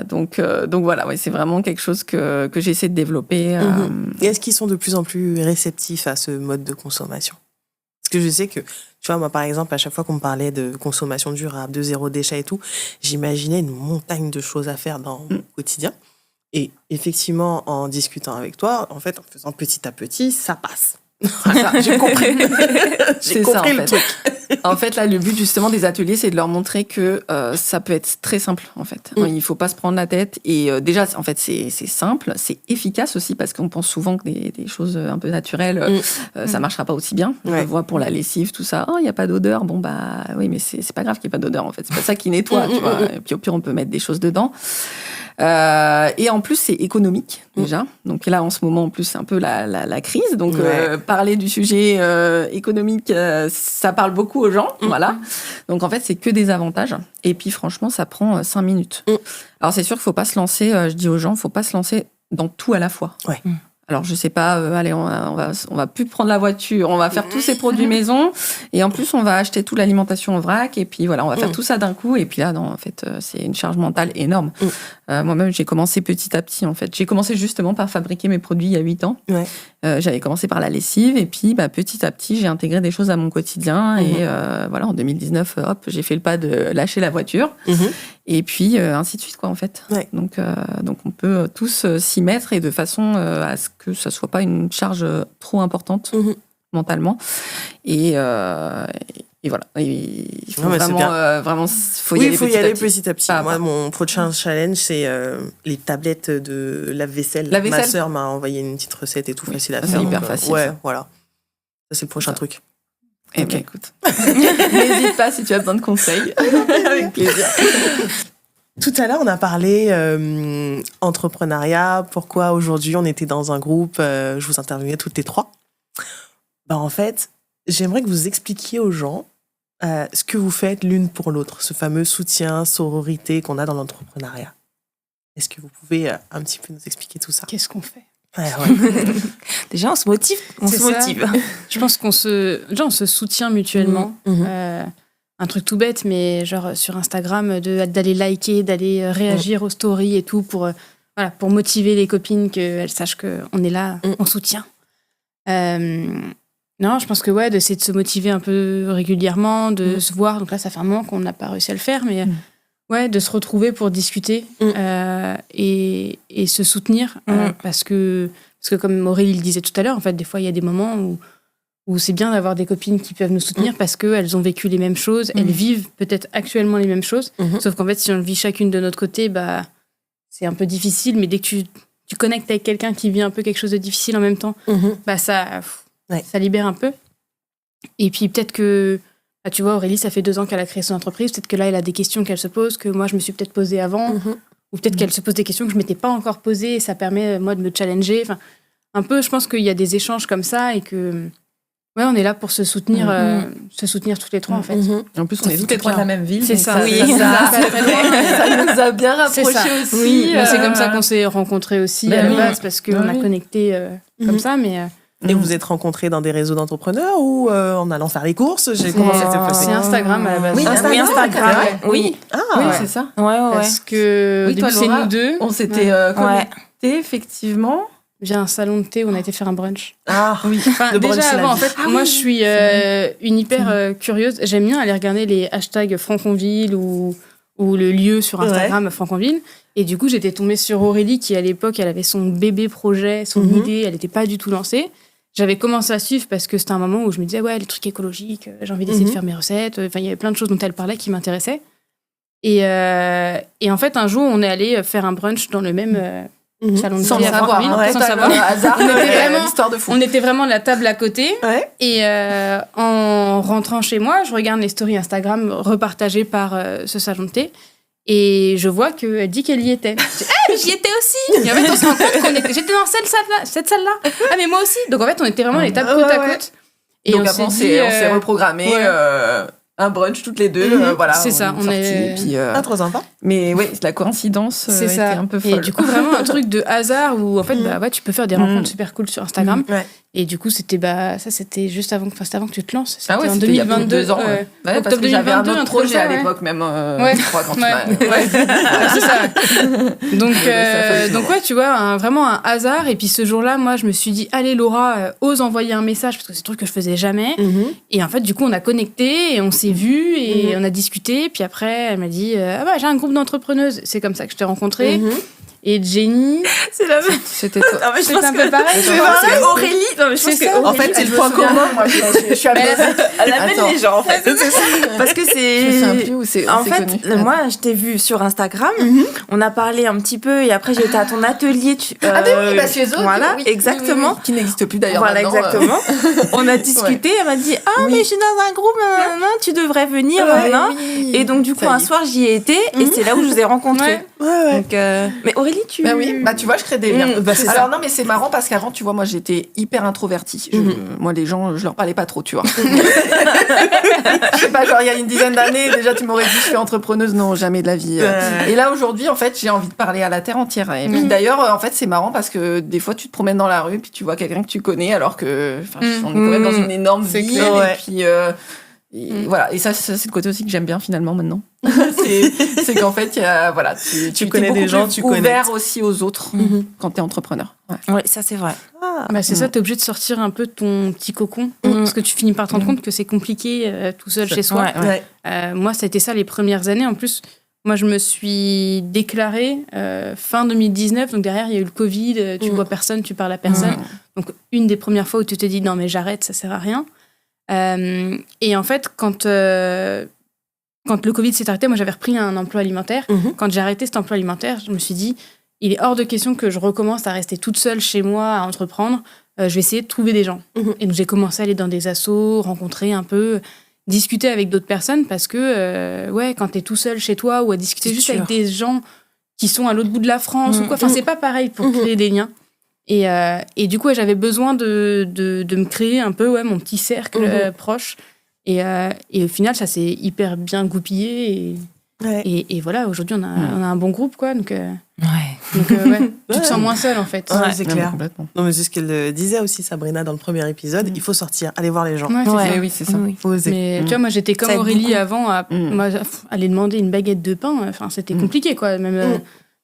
[SPEAKER 1] Donc voilà, c'est vraiment quelque chose que j'essaie de développer.
[SPEAKER 4] Et est-ce qu'ils sont de plus en plus réceptifs à ce mode de consommation? Parce que je sais que, tu vois, moi, par exemple, à chaque fois qu'on me parlait de consommation durable, de 0 déchet et tout, j'imaginais une montagne de choses à faire dans mon quotidien. Et effectivement, en discutant avec toi, en fait, en faisant petit à petit, ça passe. Voilà, j'ai compris. J'ai compris le truc.
[SPEAKER 1] En fait, là, le but justement des ateliers, c'est de leur montrer que ça peut être très simple, en fait. Il ne faut pas se prendre la tête. Et déjà, en fait, c'est simple, c'est efficace aussi, parce qu'on pense souvent que des choses un peu naturelles, ça ne marchera pas aussi bien. Je le vois pour la lessive, tout ça. Oh, il n'y a pas d'odeur. Bon, bah oui, mais c'est pas grave qu'il n'y ait pas d'odeur, en fait. C'est pas ça qui nettoie, tu vois. Et puis au pire, on peut mettre des choses dedans. Et en plus, c'est économique, déjà. Donc là, en ce moment, en plus, c'est un peu la crise. Donc, parler du sujet économique, ça parle beaucoup aux gens. Voilà. Donc, en fait, c'est que des avantages. Et puis, franchement, ça prend 5 minutes. Alors, c'est sûr qu'il ne faut pas se lancer, je dis aux gens, il ne faut pas se lancer dans tout à la fois.
[SPEAKER 4] Ouais.
[SPEAKER 1] Alors, je sais pas, allez, on va plus prendre la voiture, on va faire tous ces produits maison, et en plus, on va acheter toute l'alimentation en vrac, et puis voilà, on va faire tout ça d'un coup, et puis là, non, en fait, c'est une charge mentale énorme. Moi-même, j'ai commencé petit à petit, en fait. J'ai commencé justement par fabriquer mes produits il y a 8 ans. Ouais. J'avais commencé par la lessive, et puis petit à petit, j'ai intégré des choses à mon quotidien, et voilà, en 2019, hop, j'ai fait le pas de lâcher la voiture, et puis ainsi de suite, quoi, en fait. Ouais. Donc, on peut tous s'y mettre, et de façon à ce que ça soit pas une charge trop importante mentalement. Et voilà. Il faut vraiment faut y aller
[SPEAKER 4] petit à petit. Moi, mon prochain challenge, c'est les tablettes de lave-vaisselle. Ma sœur m'a envoyé une petite recette et tout, facile à faire.
[SPEAKER 1] C'est hyper facile.
[SPEAKER 4] Ouais, voilà. Ça, c'est le prochain truc.
[SPEAKER 1] Eh bien, écoute. N'hésite pas si tu as besoin de conseils. Avec plaisir.
[SPEAKER 4] Tout à l'heure, on a parlé entrepreneuriat, pourquoi aujourd'hui on était dans un groupe, je vous interviewais toutes les 3. En fait, j'aimerais que vous expliquiez aux gens ce que vous faites l'une pour l'autre, ce fameux soutien, sororité qu'on a dans l'entrepreneuriat. Est-ce que vous pouvez un petit peu nous expliquer tout ça?
[SPEAKER 2] Qu'est-ce qu'on fait?
[SPEAKER 3] Déjà, on se motive.
[SPEAKER 2] Je pense qu'on se soutient mutuellement. Un truc tout bête, mais genre sur Instagram, d'aller liker, d'aller réagir aux stories et tout pour motiver les copines, qu'elles sachent qu'on est là, on soutient. Non, je pense que d'essayer de se motiver un peu régulièrement, de se voir. Donc là, ça fait un moment qu'on n'a pas réussi à le faire, mais de se retrouver pour discuter et se soutenir. Parce que comme Aurélie le disait tout à l'heure, en fait, des fois, il y a des moments où où c'est bien d'avoir des copines qui peuvent nous soutenir parce qu'elles ont vécu les mêmes choses, elles vivent peut-être actuellement les mêmes choses, sauf qu'en fait, si on le vit chacune de notre côté, bah, c'est un peu difficile, mais dès que tu connectes avec quelqu'un qui vit un peu quelque chose de difficile en même temps, bah, ça libère un peu. Et puis peut-être que, bah, tu vois, Aurélie, ça fait 2 ans qu'elle a créé son entreprise, peut-être que là, elle a des questions qu'elle se pose, que moi, je me suis peut-être posée avant, ou peut-être qu'elle se pose des questions que je ne m'étais pas encore posées, et ça permet, moi, de me challenger. Enfin, un peu, je pense qu'il y a des échanges comme ça, et que, ouais, on est là pour se soutenir toutes les trois, en fait.
[SPEAKER 1] En plus, on est toutes les trois de la même ville.
[SPEAKER 2] C'est
[SPEAKER 1] donc
[SPEAKER 2] ça.
[SPEAKER 3] Oui.
[SPEAKER 1] Ça nous a bien
[SPEAKER 2] C'est
[SPEAKER 1] rapprochés
[SPEAKER 2] ça.
[SPEAKER 1] aussi.
[SPEAKER 2] Oui, c'est comme ça qu'on s'est rencontrés aussi à la base, parce qu'on a connecté comme ça, mais...
[SPEAKER 4] Et vous êtes rencontrés dans des réseaux d'entrepreneurs ou en allant faire les courses? Comment ça s'est passé?
[SPEAKER 2] C'est Instagram à la base.
[SPEAKER 3] Oui, Instagram. Oui.
[SPEAKER 1] Oui, c'est ça.
[SPEAKER 3] Ouais.
[SPEAKER 2] Parce que au
[SPEAKER 1] Oui,
[SPEAKER 2] début,
[SPEAKER 1] toi,
[SPEAKER 2] c'est
[SPEAKER 1] Laura,
[SPEAKER 2] nous deux.
[SPEAKER 1] on s'était connectés, effectivement.
[SPEAKER 2] Via un salon de thé où on a été faire un brunch.
[SPEAKER 4] Ah oui,
[SPEAKER 2] Enfin,
[SPEAKER 4] le brunch,
[SPEAKER 2] déjà
[SPEAKER 4] c'est la
[SPEAKER 2] avant, en
[SPEAKER 4] vie.
[SPEAKER 2] fait, moi je suis une hyper curieuse. J'aime bien aller regarder les hashtags Franconville ou le lieu sur Instagram Franconville. Et du coup, j'étais tombée sur Aurélie qui, à l'époque, elle avait son bébé projet, son idée, elle n'était pas du tout lancée. J'avais commencé à suivre parce que c'était un moment où je me disais, ouais, les trucs écologiques, j'ai envie d'essayer de faire mes recettes. Enfin, il y avait plein de choses dont elle parlait qui m'intéressaient. Et en fait, un jour, on est allé faire un brunch dans le même salon de
[SPEAKER 1] Sans
[SPEAKER 2] thé à
[SPEAKER 1] savoir,
[SPEAKER 2] Franconville. Sans savoir.
[SPEAKER 1] Hasard,
[SPEAKER 2] On était vraiment-
[SPEAKER 1] l'histoire de fou.
[SPEAKER 2] On était vraiment de la table à côté.
[SPEAKER 4] Ouais.
[SPEAKER 2] Et en rentrant chez moi, je regarde les stories Instagram repartagées par ce salon de thé. Et je vois qu'elle dit qu'elle y était. Je dis, ah, mais j'y étais aussi. Et en fait, on se rend compte qu'on était... J'étais dans cette salle-là. Ah, mais moi aussi. Donc en fait, on était vraiment les tables côte à côte. Et
[SPEAKER 1] Donc
[SPEAKER 2] on
[SPEAKER 1] après, on
[SPEAKER 2] s'est dit,
[SPEAKER 1] s'est reprogrammé un brunch toutes les deux. Voilà,
[SPEAKER 2] c'est ça.
[SPEAKER 1] On est sortis, puis,
[SPEAKER 4] Ah, trop sympa.
[SPEAKER 1] mais oui, la coïncidence
[SPEAKER 2] c'est
[SPEAKER 1] était
[SPEAKER 2] ça.
[SPEAKER 1] un peu
[SPEAKER 2] Et
[SPEAKER 1] folle.
[SPEAKER 2] du coup, vraiment un truc de hasard où en fait, bah ouais, tu peux faire des rencontres super cool sur Instagram.
[SPEAKER 4] Ouais.
[SPEAKER 2] Et du coup, c'était c'était juste avant, c'était avant que tu te lances. C'était
[SPEAKER 1] Ah ouais,
[SPEAKER 2] en
[SPEAKER 1] c'était il y a plus de
[SPEAKER 2] 2022.
[SPEAKER 1] 2 ans. Ouais, parce
[SPEAKER 2] octobre
[SPEAKER 1] que j'avais un
[SPEAKER 2] 2022,
[SPEAKER 1] autre
[SPEAKER 2] un truc
[SPEAKER 1] projet
[SPEAKER 2] comme ça,
[SPEAKER 1] à
[SPEAKER 2] ouais.
[SPEAKER 1] l'époque, même,
[SPEAKER 2] Ouais.
[SPEAKER 1] je crois, quand tu
[SPEAKER 2] Ouais.
[SPEAKER 1] m'as...
[SPEAKER 2] Ouais, c'est ça.
[SPEAKER 1] fait
[SPEAKER 2] Donc ouais, tu vois, vraiment un hasard. Et puis ce jour-là, moi, je me suis dit, allez Laura, ose envoyer un message parce que c'est un truc que je faisais jamais. Et en fait, du coup, on a connecté et on s'est vus et on a discuté. Puis après, elle m'a dit, ah bah j'ai un groupe d'entrepreneuses. C'est comme ça que je t'ai rencontrée. Et Jenny,
[SPEAKER 3] C'est la même.
[SPEAKER 1] C'était toi.
[SPEAKER 3] Non, mais je
[SPEAKER 2] c'est
[SPEAKER 3] pense
[SPEAKER 2] un
[SPEAKER 3] que
[SPEAKER 2] peu pareil. tu vois.
[SPEAKER 3] c'est Aurélie. Non, mais je pense
[SPEAKER 2] C'est
[SPEAKER 3] que
[SPEAKER 2] ça.
[SPEAKER 4] En fait, c'est
[SPEAKER 1] Je
[SPEAKER 4] le
[SPEAKER 1] me
[SPEAKER 4] point
[SPEAKER 1] souviens.
[SPEAKER 4] commun.
[SPEAKER 1] Moi, je suis amazée.
[SPEAKER 3] elle amène
[SPEAKER 1] Attends.
[SPEAKER 3] les gens, en fait.
[SPEAKER 1] C'est ça.
[SPEAKER 3] Parce que
[SPEAKER 1] Je me souviens
[SPEAKER 3] c'est...
[SPEAKER 1] plus où c'est.
[SPEAKER 3] En
[SPEAKER 1] on s'est
[SPEAKER 3] fait,
[SPEAKER 1] connus.
[SPEAKER 3] moi, je t'ai vu sur Instagram. On a parlé un petit peu et après, j'ai été à ton atelier.
[SPEAKER 1] Ah ben oui, bah chez eux.
[SPEAKER 3] Voilà,
[SPEAKER 1] oui,
[SPEAKER 3] exactement.
[SPEAKER 1] oui, qui n'existe plus d'ailleurs
[SPEAKER 3] Voilà,
[SPEAKER 1] maintenant.
[SPEAKER 3] exactement. On a discuté. Elle m'a dit, ah, mais je suis dans un groupe, tu devrais venir. nanana. Et donc, du coup,
[SPEAKER 1] Ça y
[SPEAKER 3] un
[SPEAKER 1] est.
[SPEAKER 3] soir, j'y ai été et c'est là où je vous ai rencontrés.
[SPEAKER 2] Ouais.
[SPEAKER 3] Donc, mais Aurélie, tu...
[SPEAKER 1] Bah oui, bah tu vois, je crée des liens.
[SPEAKER 4] Bah, c'est
[SPEAKER 1] Alors
[SPEAKER 4] ça.
[SPEAKER 1] non, mais c'est marrant parce qu'avant, tu vois, moi j'étais hyper introvertie. Moi, les gens, je leur parlais pas trop, tu vois. Je sais pas, genre il y a une dizaine d'années, déjà tu m'aurais dit je suis entrepreneuse, non, jamais de la vie. Et là aujourd'hui, en fait, j'ai envie de parler à la terre entière. Et puis d'ailleurs, en fait, c'est marrant parce que des fois, tu te promènes dans la rue, puis tu vois quelqu'un que tu connais, alors que, enfin, on est quand même dans une énorme
[SPEAKER 2] C'est
[SPEAKER 1] ville.
[SPEAKER 2] clair.
[SPEAKER 4] Ouais.
[SPEAKER 1] Et puis et voilà. Et ça, c'est le côté aussi que j'aime bien finalement maintenant. c'est qu'en fait, il y a, voilà, tu
[SPEAKER 4] connais
[SPEAKER 1] t'es
[SPEAKER 4] des
[SPEAKER 1] beaucoup
[SPEAKER 4] gens,
[SPEAKER 1] plus
[SPEAKER 4] tu
[SPEAKER 1] ouvert
[SPEAKER 4] connectes.
[SPEAKER 1] aussi aux autres quand t'es entrepreneur. Ouais.
[SPEAKER 3] Oui, ça, c'est vrai.
[SPEAKER 2] Bah, c'est ça, t'es obligé de sortir un peu de ton petit cocon. Parce que tu finis par te rendre compte que c'est compliqué tout seul chez soi.
[SPEAKER 3] Ouais.
[SPEAKER 2] Moi, ça a été ça les premières années. En plus, moi, je me suis déclarée fin 2019. Donc derrière, il y a eu le Covid. Tu vois personne, tu parles à personne. Donc une des premières fois où tu te dis non, mais j'arrête, ça sert à rien. Et en fait, quand le Covid s'est arrêté, moi, j'avais repris un emploi alimentaire. Quand j'ai arrêté cet emploi alimentaire, je me suis dit, il est hors de question que je recommence à rester toute seule chez moi, à entreprendre. Je vais essayer de trouver des gens. Et donc, j'ai commencé à aller dans des assos, rencontrer un peu, discuter avec d'autres personnes parce que, ouais, quand t'es tout seul chez toi ou à discuter
[SPEAKER 3] C'est
[SPEAKER 2] juste
[SPEAKER 3] sûr.
[SPEAKER 2] avec des gens qui sont à l'autre bout de la France ou quoi, enfin, c'est pas pareil pour créer des liens. Et du coup, ouais, j'avais besoin de me créer un peu mon petit cercle proche. Et au final, ça s'est hyper bien goupillé. Et voilà, aujourd'hui, on a un bon groupe, quoi. Donc, ouais, tu te sens moins seule, en fait.
[SPEAKER 4] Ouais, c'est
[SPEAKER 1] Non, mais
[SPEAKER 4] clair.
[SPEAKER 1] complètement.
[SPEAKER 4] Non, mais c'est ce qu'elle disait aussi, Sabrina, dans le premier épisode. Il faut sortir, aller voir les gens.
[SPEAKER 2] Ouais, c'est
[SPEAKER 3] Ouais.
[SPEAKER 2] ça.
[SPEAKER 1] Mais oui, c'est ça.
[SPEAKER 3] Oui.
[SPEAKER 4] Faut oser.
[SPEAKER 2] Mais tu vois, moi, j'étais comme
[SPEAKER 3] Ça aide
[SPEAKER 2] Aurélie
[SPEAKER 3] beaucoup.
[SPEAKER 2] avant, moi, aller demander une baguette de pain, enfin, c'était compliqué, quoi. Même,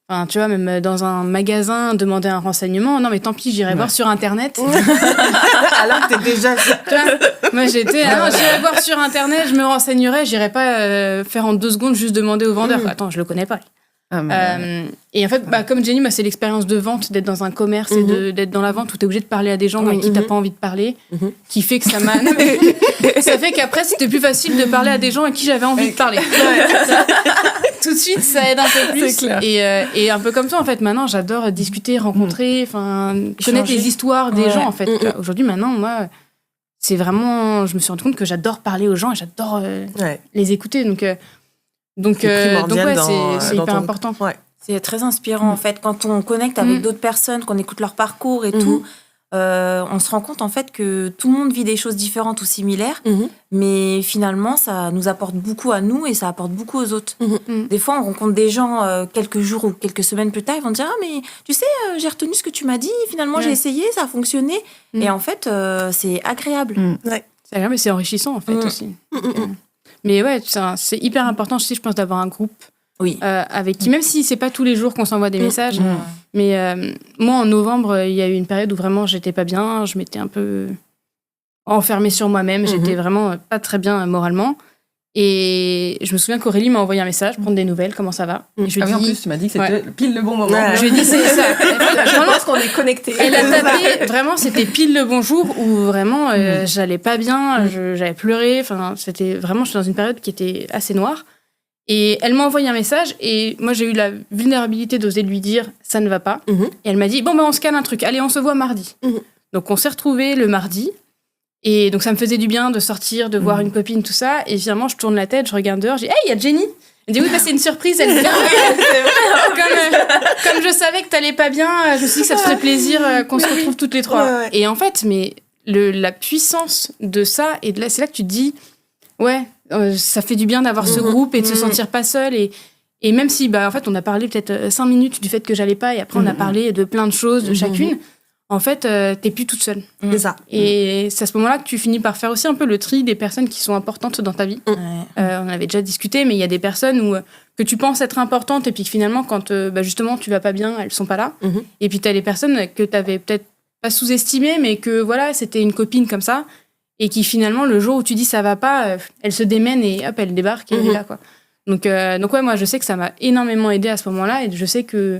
[SPEAKER 2] enfin, tu vois, même dans un magasin, demander un renseignement, non, mais tant pis, j'irai voir sur Internet.
[SPEAKER 4] Alors que t'es déjà...
[SPEAKER 2] Tu vois, moi, j'étais, non, j'irai voir sur Internet, je me renseignerai, j'irai pas faire en 2 secondes juste demander au vendeur. Attends, je le connais pas. Et en fait, comme Jenny, c'est l'expérience de vente, d'être dans un commerce et d'être dans la vente où tu es obligé de parler à des gens à qui tu n'as pas envie de parler, qui fait que ça m'a... Non, mais ça fait qu'après, c'était plus facile de parler à des gens à qui j'avais envie de parler. Tout de suite, ça aide un peu plus.
[SPEAKER 1] C'est clair.
[SPEAKER 2] Et un peu comme toi, en fait, maintenant, j'adore discuter, rencontrer, connaître les histoires des gens, en fait. Aujourd'hui, maintenant, moi, c'est vraiment... Je me suis rendu compte que j'adore parler aux gens et j'adore les écouter. Donc c'est hyper important.
[SPEAKER 4] Ouais.
[SPEAKER 3] C'est très inspirant, en fait. Quand on connecte avec d'autres personnes, qu'on écoute leur parcours et tout, on se rend compte, en fait, que tout le monde vit des choses différentes ou similaires, mais finalement, ça nous apporte beaucoup à nous et ça apporte beaucoup aux autres. Des fois, on rencontre des gens quelques jours ou quelques semaines plus tard, ils vont dire « Ah, mais tu sais, j'ai retenu ce que tu m'as dit, finalement, j'ai essayé, ça a fonctionné. » Et en fait, c'est agréable.
[SPEAKER 2] C'est agréable, mais c'est enrichissant, en fait, aussi. Mais ouais, c'est hyper important, je pense, d'avoir un groupe avec qui, même si c'est pas tous les jours qu'on s'envoie des messages, mais moi, en novembre, il y a eu une période où vraiment j'étais pas bien, je m'étais un peu enfermée sur moi-même, j'étais vraiment pas très bien moralement. Et je me souviens qu'Aurélie m'a envoyé un message, prendre des nouvelles, comment ça va. Et je lui ai
[SPEAKER 1] En
[SPEAKER 2] dit,
[SPEAKER 1] plus, tu m'as dit que c'était pile le bon moment.
[SPEAKER 2] Je lui ai dit, c'est ça.
[SPEAKER 1] Je pense qu'on est connectés.
[SPEAKER 2] Elle a tapé, vraiment, c'était pile le bon jour où vraiment, j'allais pas bien, j'avais pleuré. Enfin, c'était vraiment, je suis dans une période qui était assez noire. Et elle m'a envoyé un message et moi, j'ai eu la vulnérabilité d'oser lui dire, ça ne va pas. Et elle m'a dit, on se cale un truc. Allez, on se voit mardi. Donc, on s'est retrouvés le mardi. Et donc, ça me faisait du bien de sortir, de voir une copine, tout ça. Et finalement, je tourne la tête, je regarde dehors, je dis « Hey, il y a Jenny !» Elle dit « Oui, c'est une surprise. » Elle dit comme je savais que t'allais pas bien, je me suis dit que ça te ferait plaisir qu'on se retrouve toutes les trois. Et en fait, mais la puissance de ça, et c'est là que tu te dis « ça fait du bien d'avoir ce groupe et de se sentir pas seul. » Et même si, en fait, on a parlé peut-être 5 minutes du fait que j'allais pas, et après, on a parlé de plein de choses, de chacune. En fait, t'es plus toute seule.
[SPEAKER 4] C'est ça.
[SPEAKER 2] Et c'est à ce moment-là que tu finis par faire aussi un peu le tri des personnes qui sont importantes dans ta vie. On avait déjà discuté, mais il y a des personnes que tu penses être importantes et puis que finalement, quand justement tu vas pas bien, elles sont pas là. Et puis t'as les personnes que t'avais peut-être pas sous-estimées, mais que voilà, c'était une copine comme ça, et qui finalement, le jour où tu dis ça va pas, elle se démène et hop, elle débarque et elle est là, quoi. Donc moi, je sais que ça m'a énormément aidée à ce moment-là, et je sais que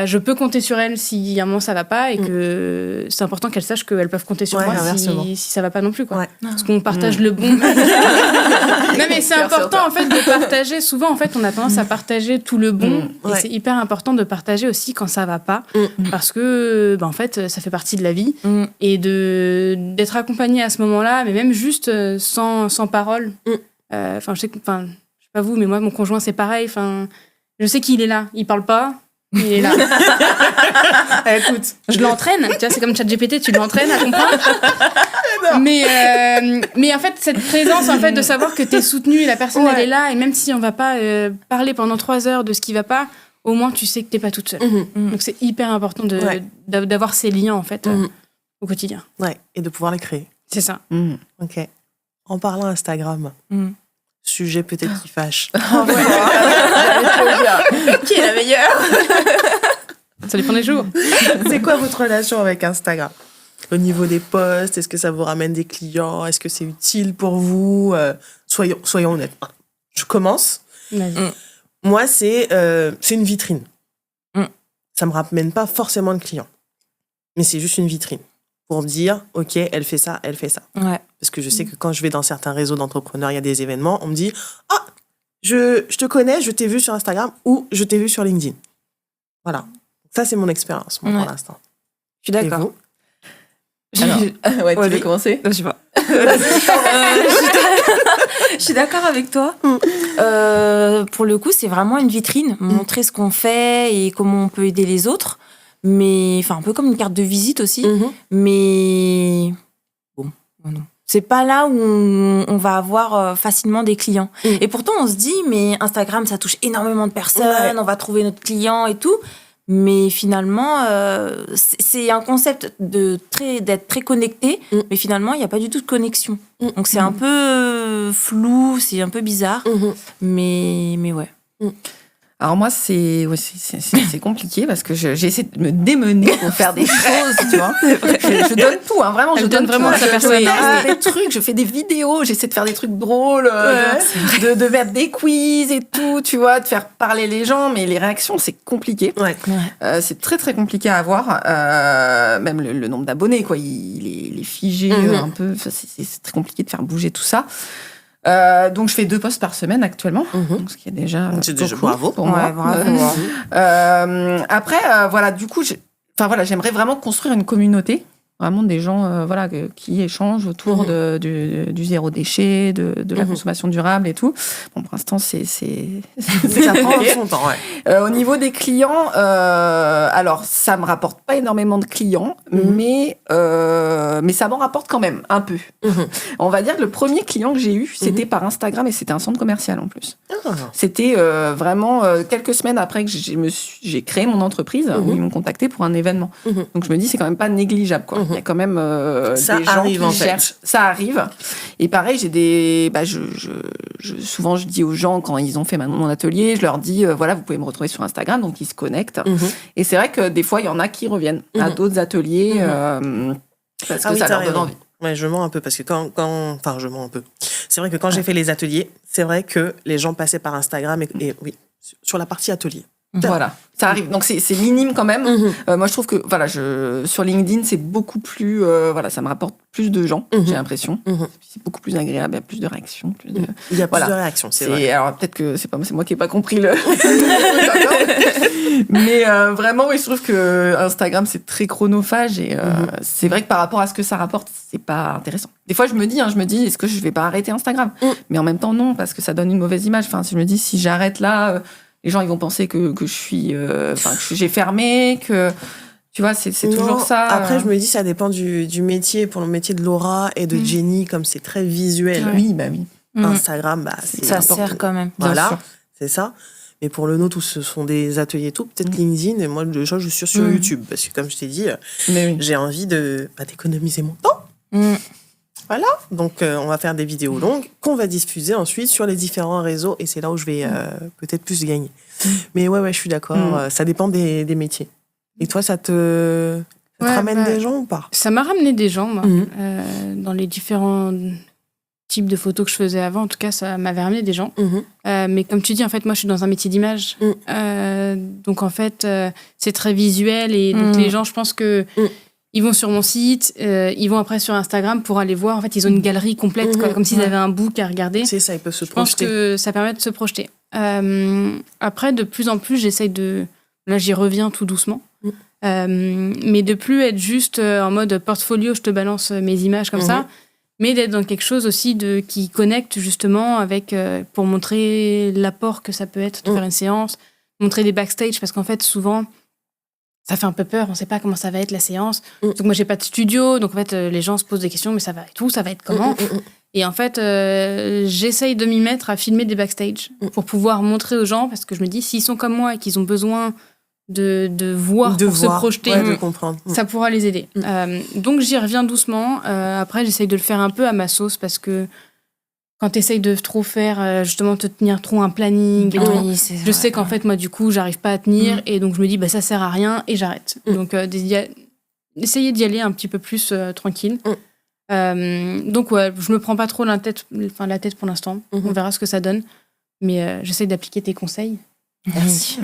[SPEAKER 2] je peux compter sur elles si à un moment ça va pas, et que c'est important qu'elles sachent qu'elles peuvent compter sur moi si ça va pas non plus, quoi. Parce qu'on partage le bon. Non, mais c'est important en fait de partager. Souvent en fait on a tendance à partager tout le bon, et c'est hyper important de partager aussi quand ça va pas, parce que en fait ça fait partie de la vie, et d'être accompagné à ce moment-là, mais même juste sans parole. Enfin je sais pas vous, mais moi mon conjoint c'est pareil. Enfin je sais qu'il est là, il parle pas. Il est là. Écoute, je l'entraîne. Tu vois, c'est comme ChatGPT, tu l'entraînes à comprendre. Mais en fait, cette présence, en fait, de savoir que t'es soutenu et la personne, elle est là, et même si on va pas parler pendant 3 heures de ce qui va pas, au moins tu sais que t'es pas toute seule. Donc c'est hyper important d'avoir ces liens, en fait, au quotidien.
[SPEAKER 4] Et de pouvoir les créer.
[SPEAKER 2] C'est ça.
[SPEAKER 4] Ok. En parlant Instagram. Sujet peut-être qui fâche.
[SPEAKER 3] Qui est la meilleure?
[SPEAKER 2] Ça dépend des jours.
[SPEAKER 4] C'est quoi votre relation avec Instagram? Au niveau des posts, est-ce que ça vous ramène des clients? Est-ce que c'est utile pour vous? Soyons honnêtes. Je commence. Moi, c'est une vitrine. Ça me ramène pas forcément de clients. Mais c'est juste une vitrine. Pour me dire, OK, elle fait ça, elle fait ça. Parce que je sais que quand je vais dans certains réseaux d'entrepreneurs, il y a des événements, on me dit « Ah, je te connais, je t'ai vu sur Instagram ou je t'ai vu sur LinkedIn. » Voilà. Ça, c'est mon expérience, pour l'instant.
[SPEAKER 3] Je suis d'accord.
[SPEAKER 1] Tu veux commencer?
[SPEAKER 3] Je sais pas. Je suis d'accord avec toi. Pour le coup, c'est vraiment une vitrine. Montrer ce qu'on fait et comment on peut aider les autres. Mais un peu comme une carte de visite aussi, mais non. C'est pas là où on va avoir facilement des clients. Et pourtant on se dit mais Instagram ça touche énormément de personnes, on va trouver notre client et tout, mais finalement c'est un concept d'être très connecté, mais finalement il n'y a pas du tout de connexion. Donc c'est un peu flou, c'est un peu bizarre, mais ouais.
[SPEAKER 1] Alors moi, c'est compliqué parce que j'essaie de me démener pour faire des choses, tu vois. Je donne tout, hein, vraiment. Je donne vraiment
[SPEAKER 2] sa personne.
[SPEAKER 1] des trucs, je fais des vidéos, j'essaie de faire des trucs drôles, de mettre des quiz et tout, tu vois, de faire parler les gens, mais les réactions, c'est compliqué.
[SPEAKER 4] Ouais.
[SPEAKER 1] C'est très très compliqué à avoir. Même le nombre d'abonnés, quoi, il est figé un peu. Enfin, c'est très compliqué de faire bouger tout ça. Donc je fais 2 posts par semaine actuellement, donc, ce qui est déjà
[SPEAKER 4] bravo
[SPEAKER 1] pour moi.
[SPEAKER 3] Bravo.
[SPEAKER 1] Après, voilà, du coup, j'aimerais vraiment construire une communauté, vraiment des gens qui échangent autour du zéro déchet, de la consommation durable et tout. Bon, pour l'instant, ça
[SPEAKER 4] prend son temps, ouais.
[SPEAKER 1] Au niveau des clients, alors ça me rapporte pas énormément de clients, mais ça m'en rapporte quand même un peu. On va dire que le premier client que j'ai eu, c'était par Instagram et c'était un centre commercial en plus. C'était vraiment quelques semaines après que j'ai créé mon entreprise où ils m'ont contacté pour un événement. Donc je me dis c'est quand même pas négligeable, quoi. Il y a quand même des gens qui cherchent. Ça arrive. Et pareil, j'ai des. Souvent, je dis aux gens, quand ils ont fait mon atelier, je leur dis voilà, vous pouvez me retrouver sur Instagram, donc ils se connectent. Et c'est vrai que des fois, il y en a qui reviennent à d'autres ateliers parce que ça leur donne envie.
[SPEAKER 4] Ouais, je mens un peu parce que je mens un peu. C'est vrai que quand j'ai fait les ateliers, c'est vrai que les gens passaient par Instagram et oui, sur la partie atelier.
[SPEAKER 1] Voilà, ça arrive. Donc c'est minime quand même. Moi je trouve que sur LinkedIn c'est beaucoup plus ça me rapporte plus de gens, j'ai l'impression. C'est beaucoup plus agréable, il y a plus de réactions,
[SPEAKER 4] il y a plus de réactions, c'est vrai.
[SPEAKER 1] Alors peut-être que c'est moi qui ai pas compris le mais vraiment oui, je trouve que Instagram c'est très chronophage et c'est vrai que par rapport à ce que ça rapporte, c'est pas intéressant. Des fois je me dis est-ce que je vais pas arrêter Instagram? Mais en même temps non, parce que ça donne une mauvaise image. Enfin, si je me dis si j'arrête là, les gens ils vont penser que je suis que j'ai fermé, que tu vois, c'est toujours ça.
[SPEAKER 4] Après je me dis ça dépend du métier. Pour le métier de Laura et de Jenny, comme c'est très visuel.
[SPEAKER 1] Oui.
[SPEAKER 4] Instagram,
[SPEAKER 3] ça sert quand même.
[SPEAKER 4] Voilà, c'est ça. Mais pour le nôtre où ce sont des ateliers et tout, peut-être LinkedIn, et moi déjà je suis sur YouTube parce que comme je t'ai dit, j'ai envie d'économiser mon temps. Voilà, donc on va faire des vidéos longues qu'on va diffuser ensuite sur les différents réseaux et c'est là où je vais peut-être plus gagner. Mais ouais, je suis d'accord, ça dépend des métiers. Et toi, ça te ramène des gens ou pas?
[SPEAKER 2] Ça m'a ramené des gens, moi, dans les différents types de photos que je faisais avant. En tout cas, ça m'avait ramené des gens. Mais comme tu dis, en fait, moi, je suis dans un métier d'image. Donc, en fait, c'est très visuel et donc les gens, je pense que ils vont sur mon site, ils vont après sur Instagram pour aller voir. En fait, ils ont une galerie complète, comme s'ils avaient un book à regarder.
[SPEAKER 4] C'est ça, ils peuvent se projeter.
[SPEAKER 2] Je pense que ça permet de se projeter. Après, de plus en plus, j'essaye de... Là, j'y reviens tout doucement. Mais de plus être juste en mode portfolio, je te balance mes images comme ça, mais d'être dans quelque chose aussi qui connecte justement avec... pour montrer l'apport que ça peut être de faire une séance, montrer des backstage, parce qu'en fait, souvent... Ça fait un peu peur, on ne sait pas comment ça va être la séance. Donc moi, j'ai pas de studio, donc en fait, les gens se posent des questions, mais ça va être où, ça va être comment. Et en fait, j'essaye de m'y mettre à filmer des backstage pour pouvoir montrer aux gens, parce que je me dis, s'ils sont comme moi et qu'ils ont besoin de voir pour se projeter,
[SPEAKER 4] de comprendre.
[SPEAKER 2] Ça pourra les aider. Donc j'y reviens doucement. Après, j'essaye de le faire un peu à ma sauce, parce que quand tu essayes de trop faire, justement, te tenir trop un planning, je sais qu'en fait, moi, du coup, j'arrive pas à tenir, et donc je me dis, ça sert à rien, et j'arrête. Donc, essayer d'y aller un petit peu plus tranquille. Donc, je me prends pas trop la tête pour l'instant. On verra ce que ça donne. Mais j'essaye d'appliquer tes conseils.
[SPEAKER 1] Merci.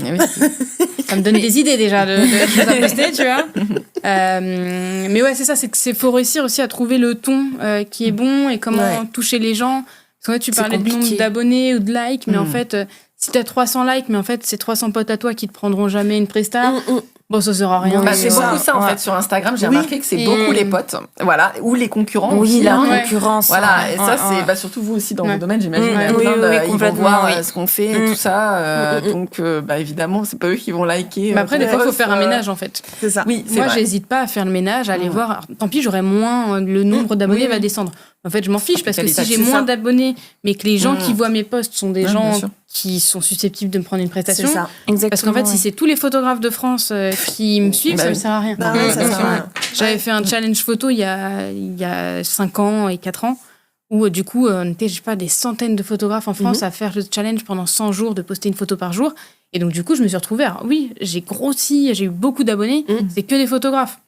[SPEAKER 2] Ça me donne des idées déjà de choses à poster, tu vois. Mais ouais, c'est ça, faut réussir aussi à trouver le ton qui est bon et comment toucher les gens. Parce que tu parlais de nombre d'abonnés ou de likes, mais en fait, si t'as 300 likes, mais en fait, c'est 300 potes à toi qui te prendront jamais une presta, bon, ça sert à rien.
[SPEAKER 1] C'est beaucoup ça, en fait, sur Instagram. J'ai remarqué que c'est beaucoup les potes, voilà, ou les concurrents.
[SPEAKER 3] Oui, la concurrence.
[SPEAKER 1] Voilà, et ça, c'est surtout vous aussi dans vos domaines, j'imagine. Ils vont voir ce qu'on fait et tout ça. Donc, évidemment, c'est pas eux qui vont liker.
[SPEAKER 2] Mais après, des fois, il faut faire un ménage, en fait.
[SPEAKER 4] C'est ça.
[SPEAKER 1] Oui,
[SPEAKER 2] moi, j'hésite pas à faire le ménage, à aller voir. Alors, tant pis, j'aurai moins, le nombre d'abonnés va descendre. En fait, je m'en fiche, parce que si j'ai moins d'abonnés, mais que les gens qui voient mes posts sont des gens qui sont susceptibles de me prendre une prestation.
[SPEAKER 4] C'est ça.
[SPEAKER 3] Exactement.
[SPEAKER 2] Parce qu'en fait, si c'est tous les photographes de France qui me suivent, ça ne sert à rien. J'avais fait un challenge photo il y a 5 ans et 4 ans, où du coup, on était, je sais pas, des centaines de photographes en France à faire le challenge pendant 100 jours de poster une photo par jour. Et donc, du coup, je me suis retrouvée. Alors, oui, j'ai grossi, j'ai eu beaucoup d'abonnés. C'est que des photographes.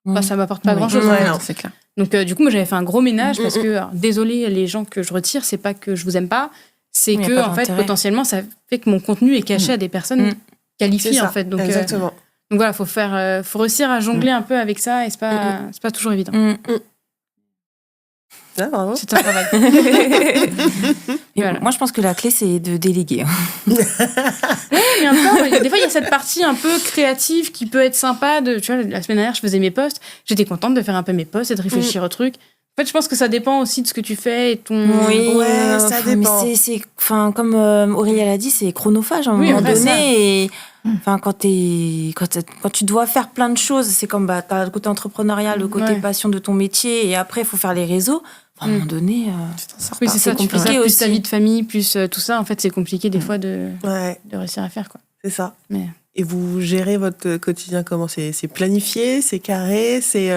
[SPEAKER 2] Enfin, ça m'apporte pas grand-chose.
[SPEAKER 1] Non, c'est clair.
[SPEAKER 2] Donc, du coup, moi, j'avais fait un gros ménage parce que, alors, désolé, les gens que je retire, c'est pas que je vous aime pas, c'est que, en fait, potentiellement, ça fait que mon contenu est caché à des personnes qualifiées, en fait. Donc,
[SPEAKER 4] exactement.
[SPEAKER 2] Donc voilà, faut réussir à jongler un peu avec ça et c'est pas toujours évident.
[SPEAKER 4] Ah, bravo.
[SPEAKER 2] C'est un travail.
[SPEAKER 3] Voilà. Moi, je pense que la clé, c'est de déléguer.
[SPEAKER 2] Mais encore, des fois, il y a cette partie un peu créative qui peut être sympa. Tu vois, la semaine dernière, je faisais mes posts. J'étais contente de faire un peu mes posts et de réfléchir au truc. En fait, je pense que ça dépend aussi de ce que tu fais et ton...
[SPEAKER 3] Oui,
[SPEAKER 4] ça dépend.
[SPEAKER 3] Mais comme Aurélie l'a dit, c'est chronophage à un moment donné. Et quand tu dois faire plein de choses, c'est comme t'as le côté entrepreneurial, le côté passion de ton métier, et après, il faut faire les réseaux. À un moment donné,
[SPEAKER 2] oui, c'est ça,
[SPEAKER 3] compliqué
[SPEAKER 2] tu fais
[SPEAKER 3] aussi.
[SPEAKER 2] plus ta vie de famille, plus tout ça. En fait, c'est compliqué des fois de réussir à faire, quoi.
[SPEAKER 4] C'est ça.
[SPEAKER 2] Mais...
[SPEAKER 4] Et vous gérez votre quotidien comment ? C'est planifié, c'est carré, c'est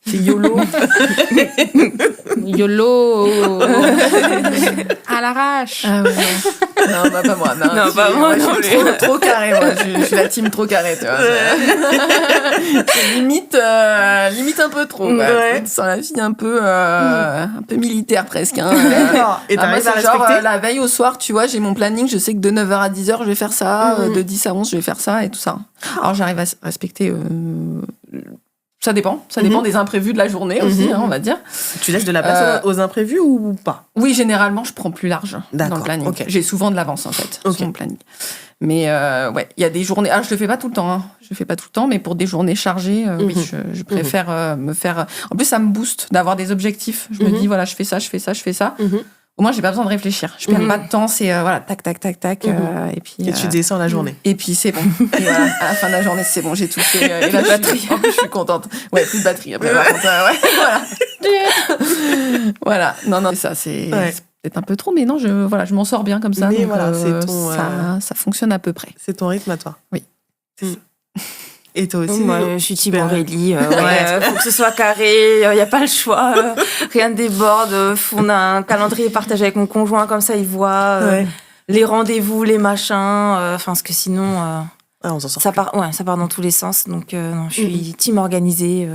[SPEAKER 4] YOLO.
[SPEAKER 2] YOLO à l'arrache.
[SPEAKER 1] Ah ouais. Non, pas moi.
[SPEAKER 3] Non, pas moi.
[SPEAKER 1] Je suis trop carré, moi. Je suis la team trop carré, tu vois. C'est limite un peu trop.
[SPEAKER 4] Ouais.
[SPEAKER 1] Sans la fille un peu militaire presque. Hein.
[SPEAKER 4] D'accord. Et t'arrives à
[SPEAKER 1] c'est genre
[SPEAKER 4] respecter
[SPEAKER 1] la veille au soir, tu vois, j'ai mon planning. Je sais que de 9h à 10h, je vais faire ça. De 10 à 11, je vais faire ça et tout ça. Alors j'arrive à respecter. Ça dépend des imprévus de la journée aussi, on va dire.
[SPEAKER 4] Tu laisses de la place aux imprévus ou pas ?
[SPEAKER 1] Oui, généralement, je prends plus large dans le planning.
[SPEAKER 4] Okay.
[SPEAKER 1] J'ai souvent de l'avance, en fait, sur mon planning. Mais il y a des journées... je le fais pas tout le temps, Je le fais pas tout le temps, mais pour des journées chargées, oui, je préfère me faire... En plus, ça me booste d'avoir des objectifs. Je me dis, voilà, je fais ça. Au moins, j'ai pas besoin de réfléchir. Je perds pas de temps, c'est tac, et puis...
[SPEAKER 4] Et tu descends la journée.
[SPEAKER 1] Et puis, c'est bon. Et voilà, à la fin de la journée, c'est bon, j'ai tout fait. Et la batterie. En plus, je suis contente. Ouais, plus de batterie. Après, par contre, voilà. Voilà. Non, ça, c'est peut-être un peu trop, mais non, je m'en sors bien comme ça.
[SPEAKER 4] Mais
[SPEAKER 1] donc,
[SPEAKER 4] voilà, c'est ton...
[SPEAKER 1] ça fonctionne à peu près.
[SPEAKER 4] C'est ton rythme à toi.
[SPEAKER 1] Oui.
[SPEAKER 4] Et toi aussi?
[SPEAKER 3] Moi, je suis team Aurélie. Faut que ce soit carré, il n'y a pas le choix. Rien ne déborde. On a un calendrier partagé avec mon conjoint, comme ça, il voit les rendez-vous, les machins. Parce que sinon,
[SPEAKER 4] on s'en sort.
[SPEAKER 3] Ça part dans tous les sens. Donc, non, je suis team organisée.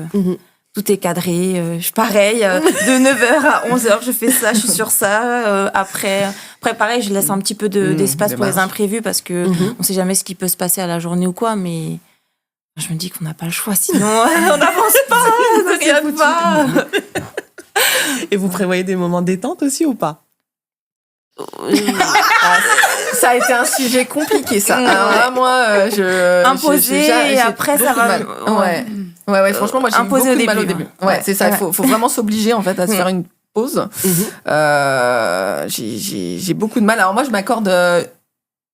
[SPEAKER 3] Tout est cadré. Je pareil, de 9h à 11h, je fais ça, je suis sur ça. Après, pareil, je laisse un petit peu d'espace pour les imprévus parce que on sait jamais ce qui peut se passer à la journée ou quoi, mais je me dis qu'on n'a pas le choix, sinon on n'avance pas, on ne regarde pas.
[SPEAKER 4] Et vous prévoyez des moments détente aussi ou pas?
[SPEAKER 1] Ça a été un sujet compliqué, ça. Alors là, moi,
[SPEAKER 3] imposé et après ça va.
[SPEAKER 1] Ouais, franchement, moi, j'ai eu beaucoup de mal au début. Ouais, c'est ça. Il faut vraiment s'obliger, en fait, à se faire une pause. J'ai beaucoup de mal. Alors, moi, je m'accorde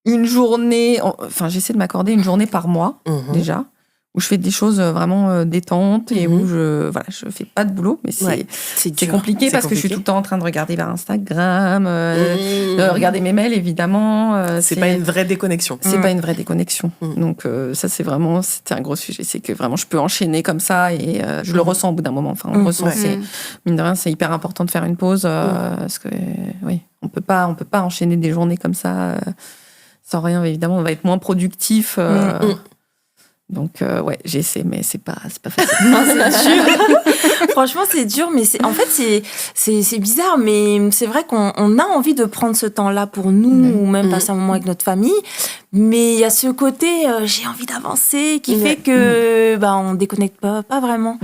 [SPEAKER 1] une journée... Enfin, j'essaie de m'accorder une journée par mois, déjà, où je fais des choses vraiment détentes et où je fais pas de boulot, mais c'est compliqué parce que je suis tout le temps en train de regarder vers Instagram, de regarder mes mails, évidemment.
[SPEAKER 4] C'est pas une vraie déconnexion.
[SPEAKER 1] C'est pas une vraie déconnexion. Donc ça, c'était un gros sujet. C'est que vraiment, je peux enchaîner comme ça et je le ressens au bout d'un moment. Enfin, on le ressent. Mine de rien, c'est hyper important de faire une pause parce que on peut pas enchaîner des journées comme ça sans rien. Évidemment, on va être moins productif. Donc j'essaie, mais c'est pas facile.
[SPEAKER 3] Non, c'est dur. Franchement, c'est dur, mais en fait c'est bizarre, mais c'est vrai qu'on a envie de prendre ce temps-là pour nous ou même passer un moment avec notre famille. Mais il y a ce côté j'ai envie d'avancer qui fait que on déconnecte pas vraiment.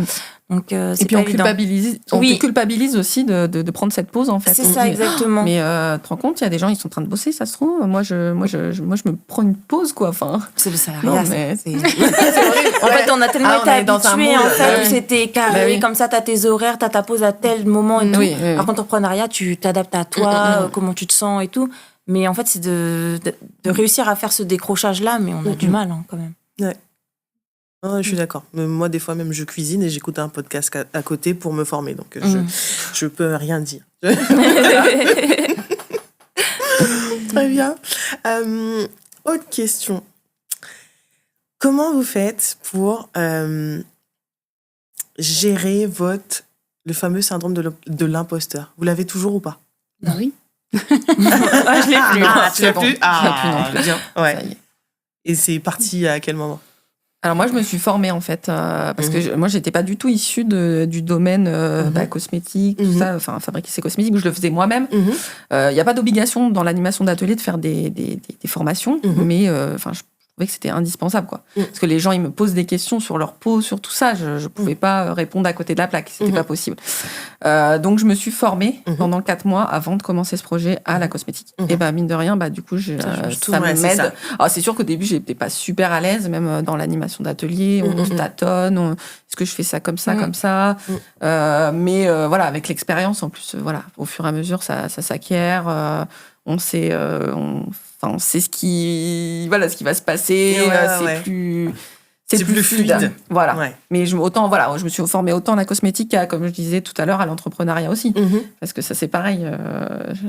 [SPEAKER 3] Donc, et puis
[SPEAKER 1] on culpabilise aussi de prendre cette pause, en fait.
[SPEAKER 3] C'est ça, exactement.
[SPEAKER 1] Mais tu te rends compte, il y a des gens, ils sont en train de bosser, ça se trouve. Moi, je me prends une pause, quoi. Enfin,
[SPEAKER 3] c'est le salariat.
[SPEAKER 1] C'est
[SPEAKER 3] horrible. En fait, on a tellement été habitués, en fait, où c'était carré, comme ça, t'as tes horaires, t'as ta pause à tel moment et tout. Par contre, entrepreneuriat, tu t'adaptes à toi, comment tu te sens et tout. Mais en fait, c'est de réussir à faire ce décrochage-là, mais on a du mal, quand même.
[SPEAKER 4] Ouais. Non, je suis d'accord. Moi, des fois, même, je cuisine et j'écoute un podcast à côté pour me former. Donc, je peux rien dire. Très bien. Autre question. Comment vous faites pour gérer le fameux syndrome de l'imposteur? Vous l'avez toujours ou pas?
[SPEAKER 2] Oui.
[SPEAKER 3] Je l'ai plus.
[SPEAKER 4] Tu l'as plus?
[SPEAKER 1] Je l'ai plus non plus.
[SPEAKER 4] Bien. Ouais. Et c'est parti à quel moment?
[SPEAKER 1] Alors moi, je me suis formée en fait, parce que moi, j'étais pas du tout issue du domaine cosmétique, tout ça, enfin fabriquer ses cosmétiques, où je le faisais moi-même. Il n'y a pas d'obligation dans l'animation d'atelier de faire des formations, mais enfin, je trouvais que c'était indispensable, quoi. Parce que les gens, ils me posent des questions sur leur peau, sur tout ça, je pouvais pas répondre à côté de la plaque, c'était pas possible. Donc je me suis formée pendant 4 mois avant de commencer ce projet à la cosmétique. Et mine de rien, du coup, ça m'aide. Alors c'est sûr qu'au début, j'étais pas super à l'aise, même dans l'animation d'atelier, on tâtonne, est-ce que je fais ça comme ça, comme ça. Mais voilà, avec l'expérience, en plus, voilà, au fur et à mesure, ça s'acquiert. On sait ce qui va se passer. C'est plus fluide. Voilà. Ouais. Mais je me suis formée autant à la cosmétique qu'à, comme je disais tout à l'heure, à l'entrepreneuriat aussi. Parce que ça, c'est pareil.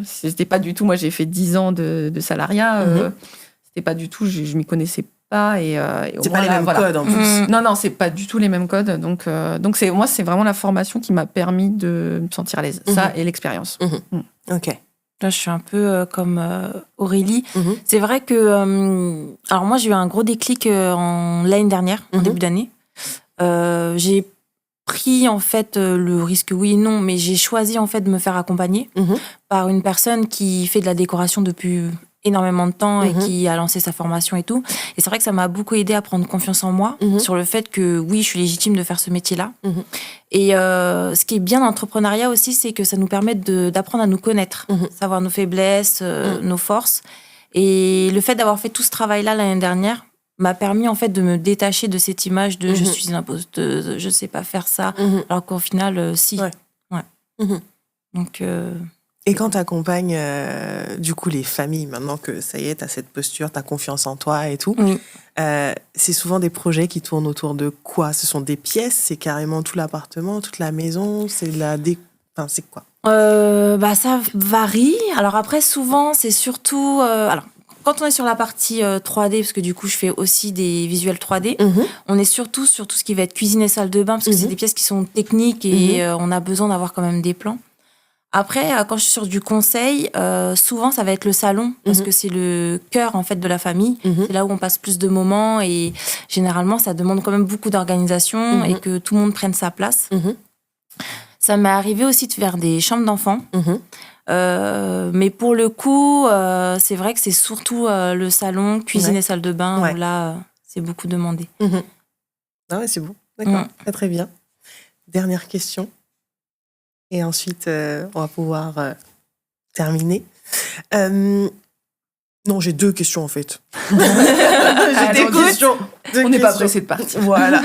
[SPEAKER 1] C'était pas du tout. Moi, j'ai fait 10 ans de salariat. C'était pas du tout. Je m'y connaissais pas.
[SPEAKER 4] C'est pas les mêmes codes en plus.
[SPEAKER 1] Non, c'est pas du tout les mêmes codes. Donc c'est vraiment la formation qui m'a permis de me sentir à l'aise. Ça et l'expérience.
[SPEAKER 4] Ok.
[SPEAKER 3] Là, je suis un peu comme Aurélie. C'est vrai que... alors moi, j'ai eu un gros déclic l'année dernière, en début d'année. J'ai pris, en fait, le risque oui et non, mais j'ai choisi, en fait, de me faire accompagner par une personne qui fait de la décoration depuis énormément de temps et qui a lancé sa formation et tout. Et c'est vrai que ça m'a beaucoup aidé à prendre confiance en moi sur le fait que, oui, je suis légitime de faire ce métier-là. Et ce qui est bien dans l'entrepreneuriat aussi, c'est que ça nous permet d'apprendre à nous connaître, savoir nos faiblesses, nos forces. Et le fait d'avoir fait tout ce travail-là l'année dernière m'a permis en fait de me détacher de cette image de je suis une imposteuse, je sais pas faire ça, alors qu'au final, si. Ouais. Donc...
[SPEAKER 4] Et quand tu accompagnes du coup les familles, maintenant que ça y est, tu as cette posture, tu as confiance en toi et tout, c'est souvent des projets qui tournent autour de quoi? Ce sont des pièces, c'est carrément tout l'appartement, toute la maison, c'est c'est quoi?
[SPEAKER 3] Ça varie. Alors après, souvent, c'est surtout... alors, quand on est sur la partie 3D, parce que du coup, je fais aussi des visuels 3D, on est surtout sur tout ce qui va être cuisine et salle de bain, parce que c'est des pièces qui sont techniques et on a besoin d'avoir quand même des plans. Après, quand je suis sur du conseil, souvent, ça va être le salon, parce que c'est le cœur, en fait, de la famille. C'est là où on passe plus de moments et généralement, ça demande quand même beaucoup d'organisation et que tout le monde prenne sa place. Ça m'est arrivé aussi de faire des chambres d'enfants. Mais pour le coup, c'est vrai que c'est surtout le salon, cuisine et salle de bain, où là, c'est beaucoup demandé.
[SPEAKER 4] Ah ouais, c'est bon. D'accord, très très bien. Dernière question. Et ensuite, on va pouvoir terminer. Non, j'ai 2 questions en fait.
[SPEAKER 1] J'ai des questions. On n'est pas pressé de partir.
[SPEAKER 4] Voilà.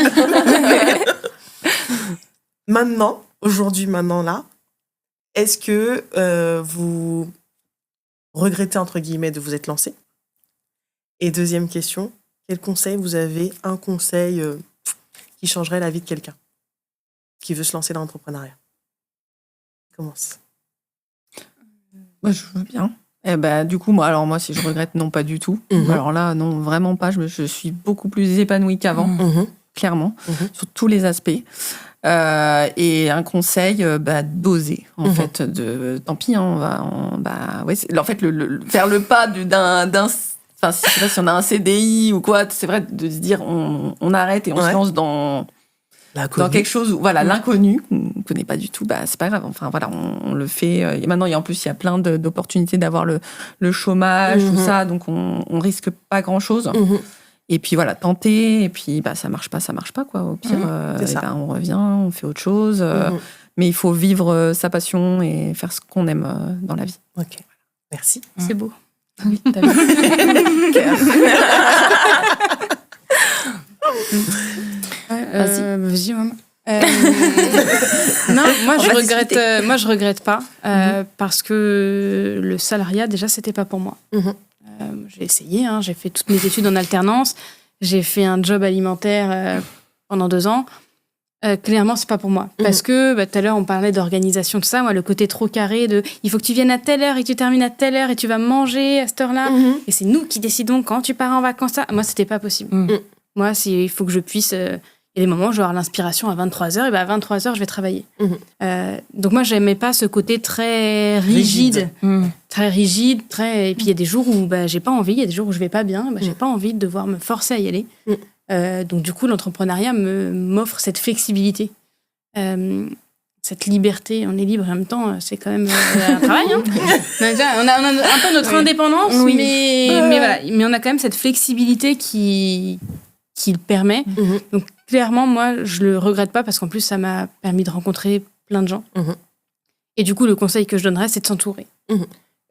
[SPEAKER 4] Maintenant, là, est-ce que vous regrettez, entre guillemets, de vous être lancé? Et deuxième question, quel conseil vous avez, un conseil qui changerait la vie de quelqu'un qui veut se lancer dans l'entrepreneuriat? Commence.
[SPEAKER 1] Moi, je veux bien. Du coup, moi, si je regrette, non, pas du tout. Alors là, non, vraiment pas. Je suis beaucoup plus épanouie qu'avant, clairement, sur tous les aspects. Et un conseil, d'oser, en fait. Tant pis, on va... en fait, faire le pas d'un... Enfin, je sais pas si on a un CDI ou quoi, c'est vrai, de se dire, on arrête et on se lance dans quelque chose où, l'inconnu, on ne connaît pas du tout, c'est pas grave. Enfin, voilà, on le fait. Et maintenant, il y a plein d'opportunités d'avoir le chômage, tout ça, donc on risque pas grand-chose. Et puis voilà, tenter, et puis ça marche pas, quoi. Au pire, on revient, on fait autre chose. Mais il faut vivre sa passion et faire ce qu'on aime dans la vie.
[SPEAKER 4] Ok, merci.
[SPEAKER 2] C'est beau.
[SPEAKER 1] Oui, t'as vu.
[SPEAKER 2] Vas-y, maman. Non, moi je regrette pas parce que le salariat déjà c'était pas pour moi. J'ai essayé, j'ai fait toutes mes études en alternance, j'ai fait un job alimentaire pendant 2 ans. Clairement, c'est pas pour moi. Parce que tout à l'heure, on parlait d'organisation, tout ça. Moi, le côté trop carré de il faut que tu viennes à telle heure et que tu termines à telle heure et tu vas manger à cette heure-là. Et c'est nous qui décidons quand tu pars en vacances. Moi, c'était pas possible. Moi, il faut que je puisse. Il Et des moments où je vais avoir l'inspiration à 23h, et à 23h, je vais travailler. Donc moi, j'aimais pas ce côté très rigide. Très rigide, et puis il y a des jours où j'ai pas envie, il y a des jours où je vais pas bien, j'ai pas envie de devoir me forcer à y aller. Donc du coup, l'entrepreneuriat m'offre cette flexibilité, cette liberté. On est libre et en même temps, c'est quand même un travail. Hein. On a un peu notre indépendance, mais voilà, mais on a quand même cette flexibilité qui le permet. Donc clairement, moi, je le regrette pas parce qu'en plus, ça m'a permis de rencontrer plein de gens. Et du coup, le conseil que je donnerais, c'est de s'entourer.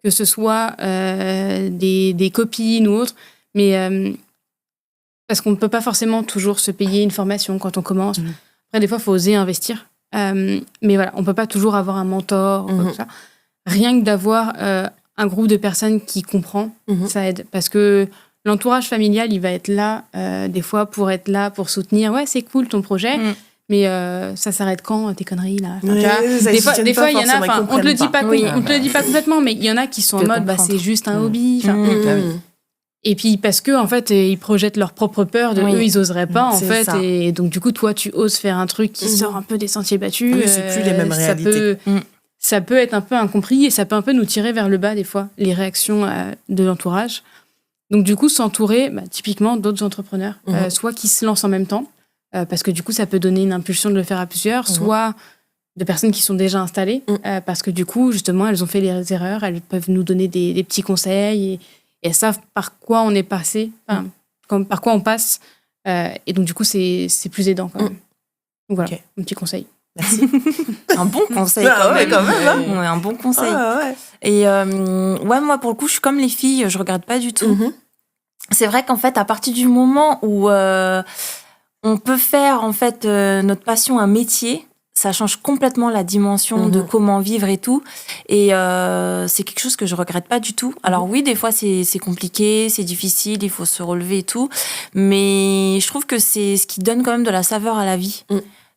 [SPEAKER 2] Que ce soit des copines ou autres, mais parce qu'on ne peut pas forcément toujours se payer une formation quand on commence. Après, des fois, il faut oser investir. Mais voilà, on ne peut pas toujours avoir un mentor ou comme ça. Rien que d'avoir un groupe de personnes qui comprend, ça aide. Parce que l'entourage familial, il va être là, des fois, pour être là, pour soutenir. Ouais, c'est cool ton projet. Mais ça s'arrête quand tes conneries là? Des fois, il y en a. On te le dit pas, on te le dit pas complètement, mais il y en a qui sont en mode, c'est juste un hobby. Et puis parce que en fait, ils projettent leur propre peur de eux, ils oseraient pas en fait. Ça. Et donc du coup, toi, tu oses faire un truc qui sort un peu des sentiers battus.
[SPEAKER 4] C'est plus les mêmes réalités.
[SPEAKER 2] Ça peut être un peu incompris et ça peut un peu nous tirer vers le bas des fois, les réactions de l'entourage. Donc du coup, s'entourer, typiquement d'autres entrepreneurs, soit qui se lancent en même temps. Parce que du coup, ça peut donner une impulsion de le faire à plusieurs, soit de personnes qui sont déjà installées, parce que du coup, justement, elles ont fait les erreurs, elles peuvent nous donner des petits conseils et elles savent par quoi on est passé, par quoi on passe. Et donc, du coup, c'est plus aidant quand même. Donc voilà, un petit conseil.
[SPEAKER 4] Merci.
[SPEAKER 3] Un bon conseil quand même. Ouais, un bon conseil. Et moi, pour le coup, je suis comme les filles, je regrette pas du tout. C'est vrai qu'en fait, à partir du moment où on peut faire en fait notre passion un métier, ça change complètement la dimension de comment vivre et tout. Et c'est quelque chose que je regrette pas du tout. Alors oui, des fois c'est compliqué, c'est difficile, il faut se relever et tout. Mais je trouve que c'est ce qui donne quand même de la saveur à la vie.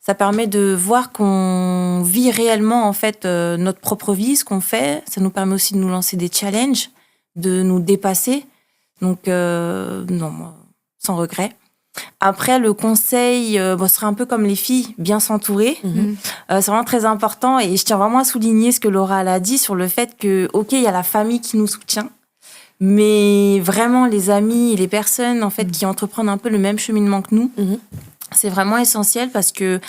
[SPEAKER 3] Ça permet de voir qu'on vit réellement en fait notre propre vie, ce qu'on fait. Ça nous permet aussi de nous lancer des challenges, de nous dépasser. Donc non, moi, sans regret. Après, le conseil serait un peu comme les filles, bien s'entourer. C'est vraiment très important et je tiens vraiment à souligner ce que Laura a dit sur le fait que, ok, il y a la famille qui nous soutient, mais vraiment les amis et les personnes en fait qui entreprennent un peu le même cheminement que nous, c'est vraiment essentiel parce que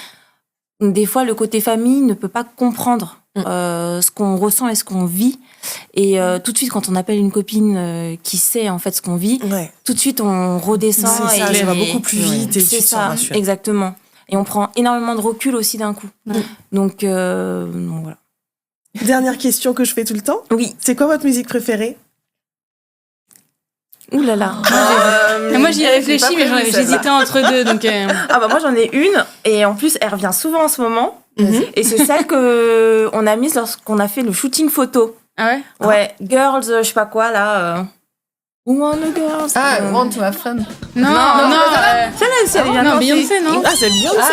[SPEAKER 3] des fois, le côté famille ne peut pas comprendre ce qu'on ressent et ce qu'on vit. Et tout de suite, quand on appelle une copine qui sait en fait ce qu'on vit, tout de suite on redescend
[SPEAKER 4] ça va beaucoup plus vite. Et
[SPEAKER 3] c'est ça, exactement. Et on prend énormément de recul aussi d'un coup. Donc voilà.
[SPEAKER 4] Dernière question que je fais tout le temps.
[SPEAKER 3] Oui.
[SPEAKER 4] C'est quoi votre musique préférée?
[SPEAKER 3] Ouh là là.
[SPEAKER 2] Moi j'y ai réfléchi, mais j'hésitais entre deux. Donc
[SPEAKER 3] moi j'en ai une et en plus elle revient souvent en ce moment. Et c'est celle que on a mise lorsqu'on a fait le shooting photo.
[SPEAKER 2] Ah ouais?
[SPEAKER 3] Ouais, Girls, je sais pas quoi là. Who are the girls?
[SPEAKER 1] Want to have fun.
[SPEAKER 2] Non,
[SPEAKER 3] celle-là,
[SPEAKER 2] non, Beyoncé, non?
[SPEAKER 4] Ah, c'est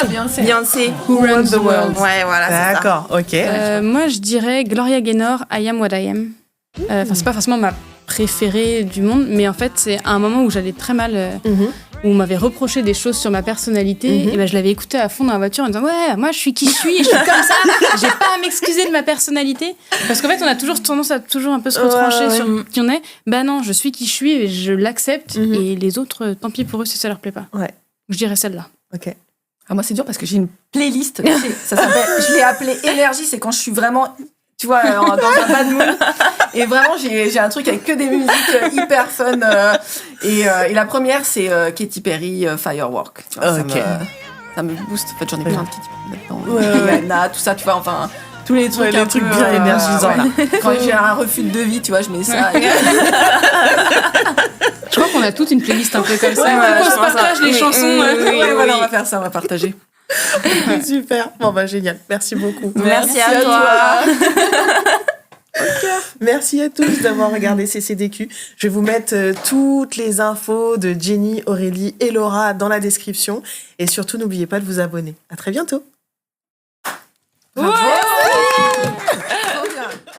[SPEAKER 4] Beyoncé.
[SPEAKER 3] Beyoncé.
[SPEAKER 2] Who Runs the World.
[SPEAKER 3] Ouais, voilà, c'est ça.
[SPEAKER 4] D'accord, ok.
[SPEAKER 2] Moi je dirais Gloria Gaynor, I Am What I Am. C'est pas forcément ma préférée du monde, mais en fait c'est un moment où j'allais très mal, où on m'avait reproché des choses sur ma personnalité, et je l'avais écouté à fond dans la voiture en disant moi je suis qui je suis comme ça, j'ai pas à m'excuser de ma personnalité, parce qu'en fait on a toujours tendance à toujours un peu se retrancher sur qui on est. Non, je suis qui je suis et je l'accepte, et les autres, tant pis pour eux si ça leur plaît pas. Je dirais celle-là.
[SPEAKER 4] Ok.
[SPEAKER 1] Moi c'est dur parce que j'ai une playlist, ça s'appelle, je l'ai appelée énergie, c'est quand je suis vraiment, tu vois, dans un bad mood. Et vraiment, j'ai un truc avec que des musiques hyper fun. Et la première, c'est Katy Perry, Firework. Tu vois, ça me booste. En fait, j'en ai plein de Katy Perry là-dedans. Tout ça, tu vois, enfin, tous les trucs,
[SPEAKER 4] les trucs bien énergisants.
[SPEAKER 1] Quand j'ai un refus de devis, tu vois, je mets ça.
[SPEAKER 2] Je crois qu'on a toute une playlist un peu comme ça.
[SPEAKER 3] On
[SPEAKER 2] se partage les chansons.
[SPEAKER 1] Voilà, on va faire ça, on va partager.
[SPEAKER 4] Super. Génial. Merci beaucoup.
[SPEAKER 3] Merci à toi.
[SPEAKER 4] Merci à tous d'avoir regardé CCDQ. Je vais vous mettre toutes les infos de Jenny, Aurélie et Laura dans la description. Et surtout, n'oubliez pas de vous abonner. À très bientôt.
[SPEAKER 2] Ouais.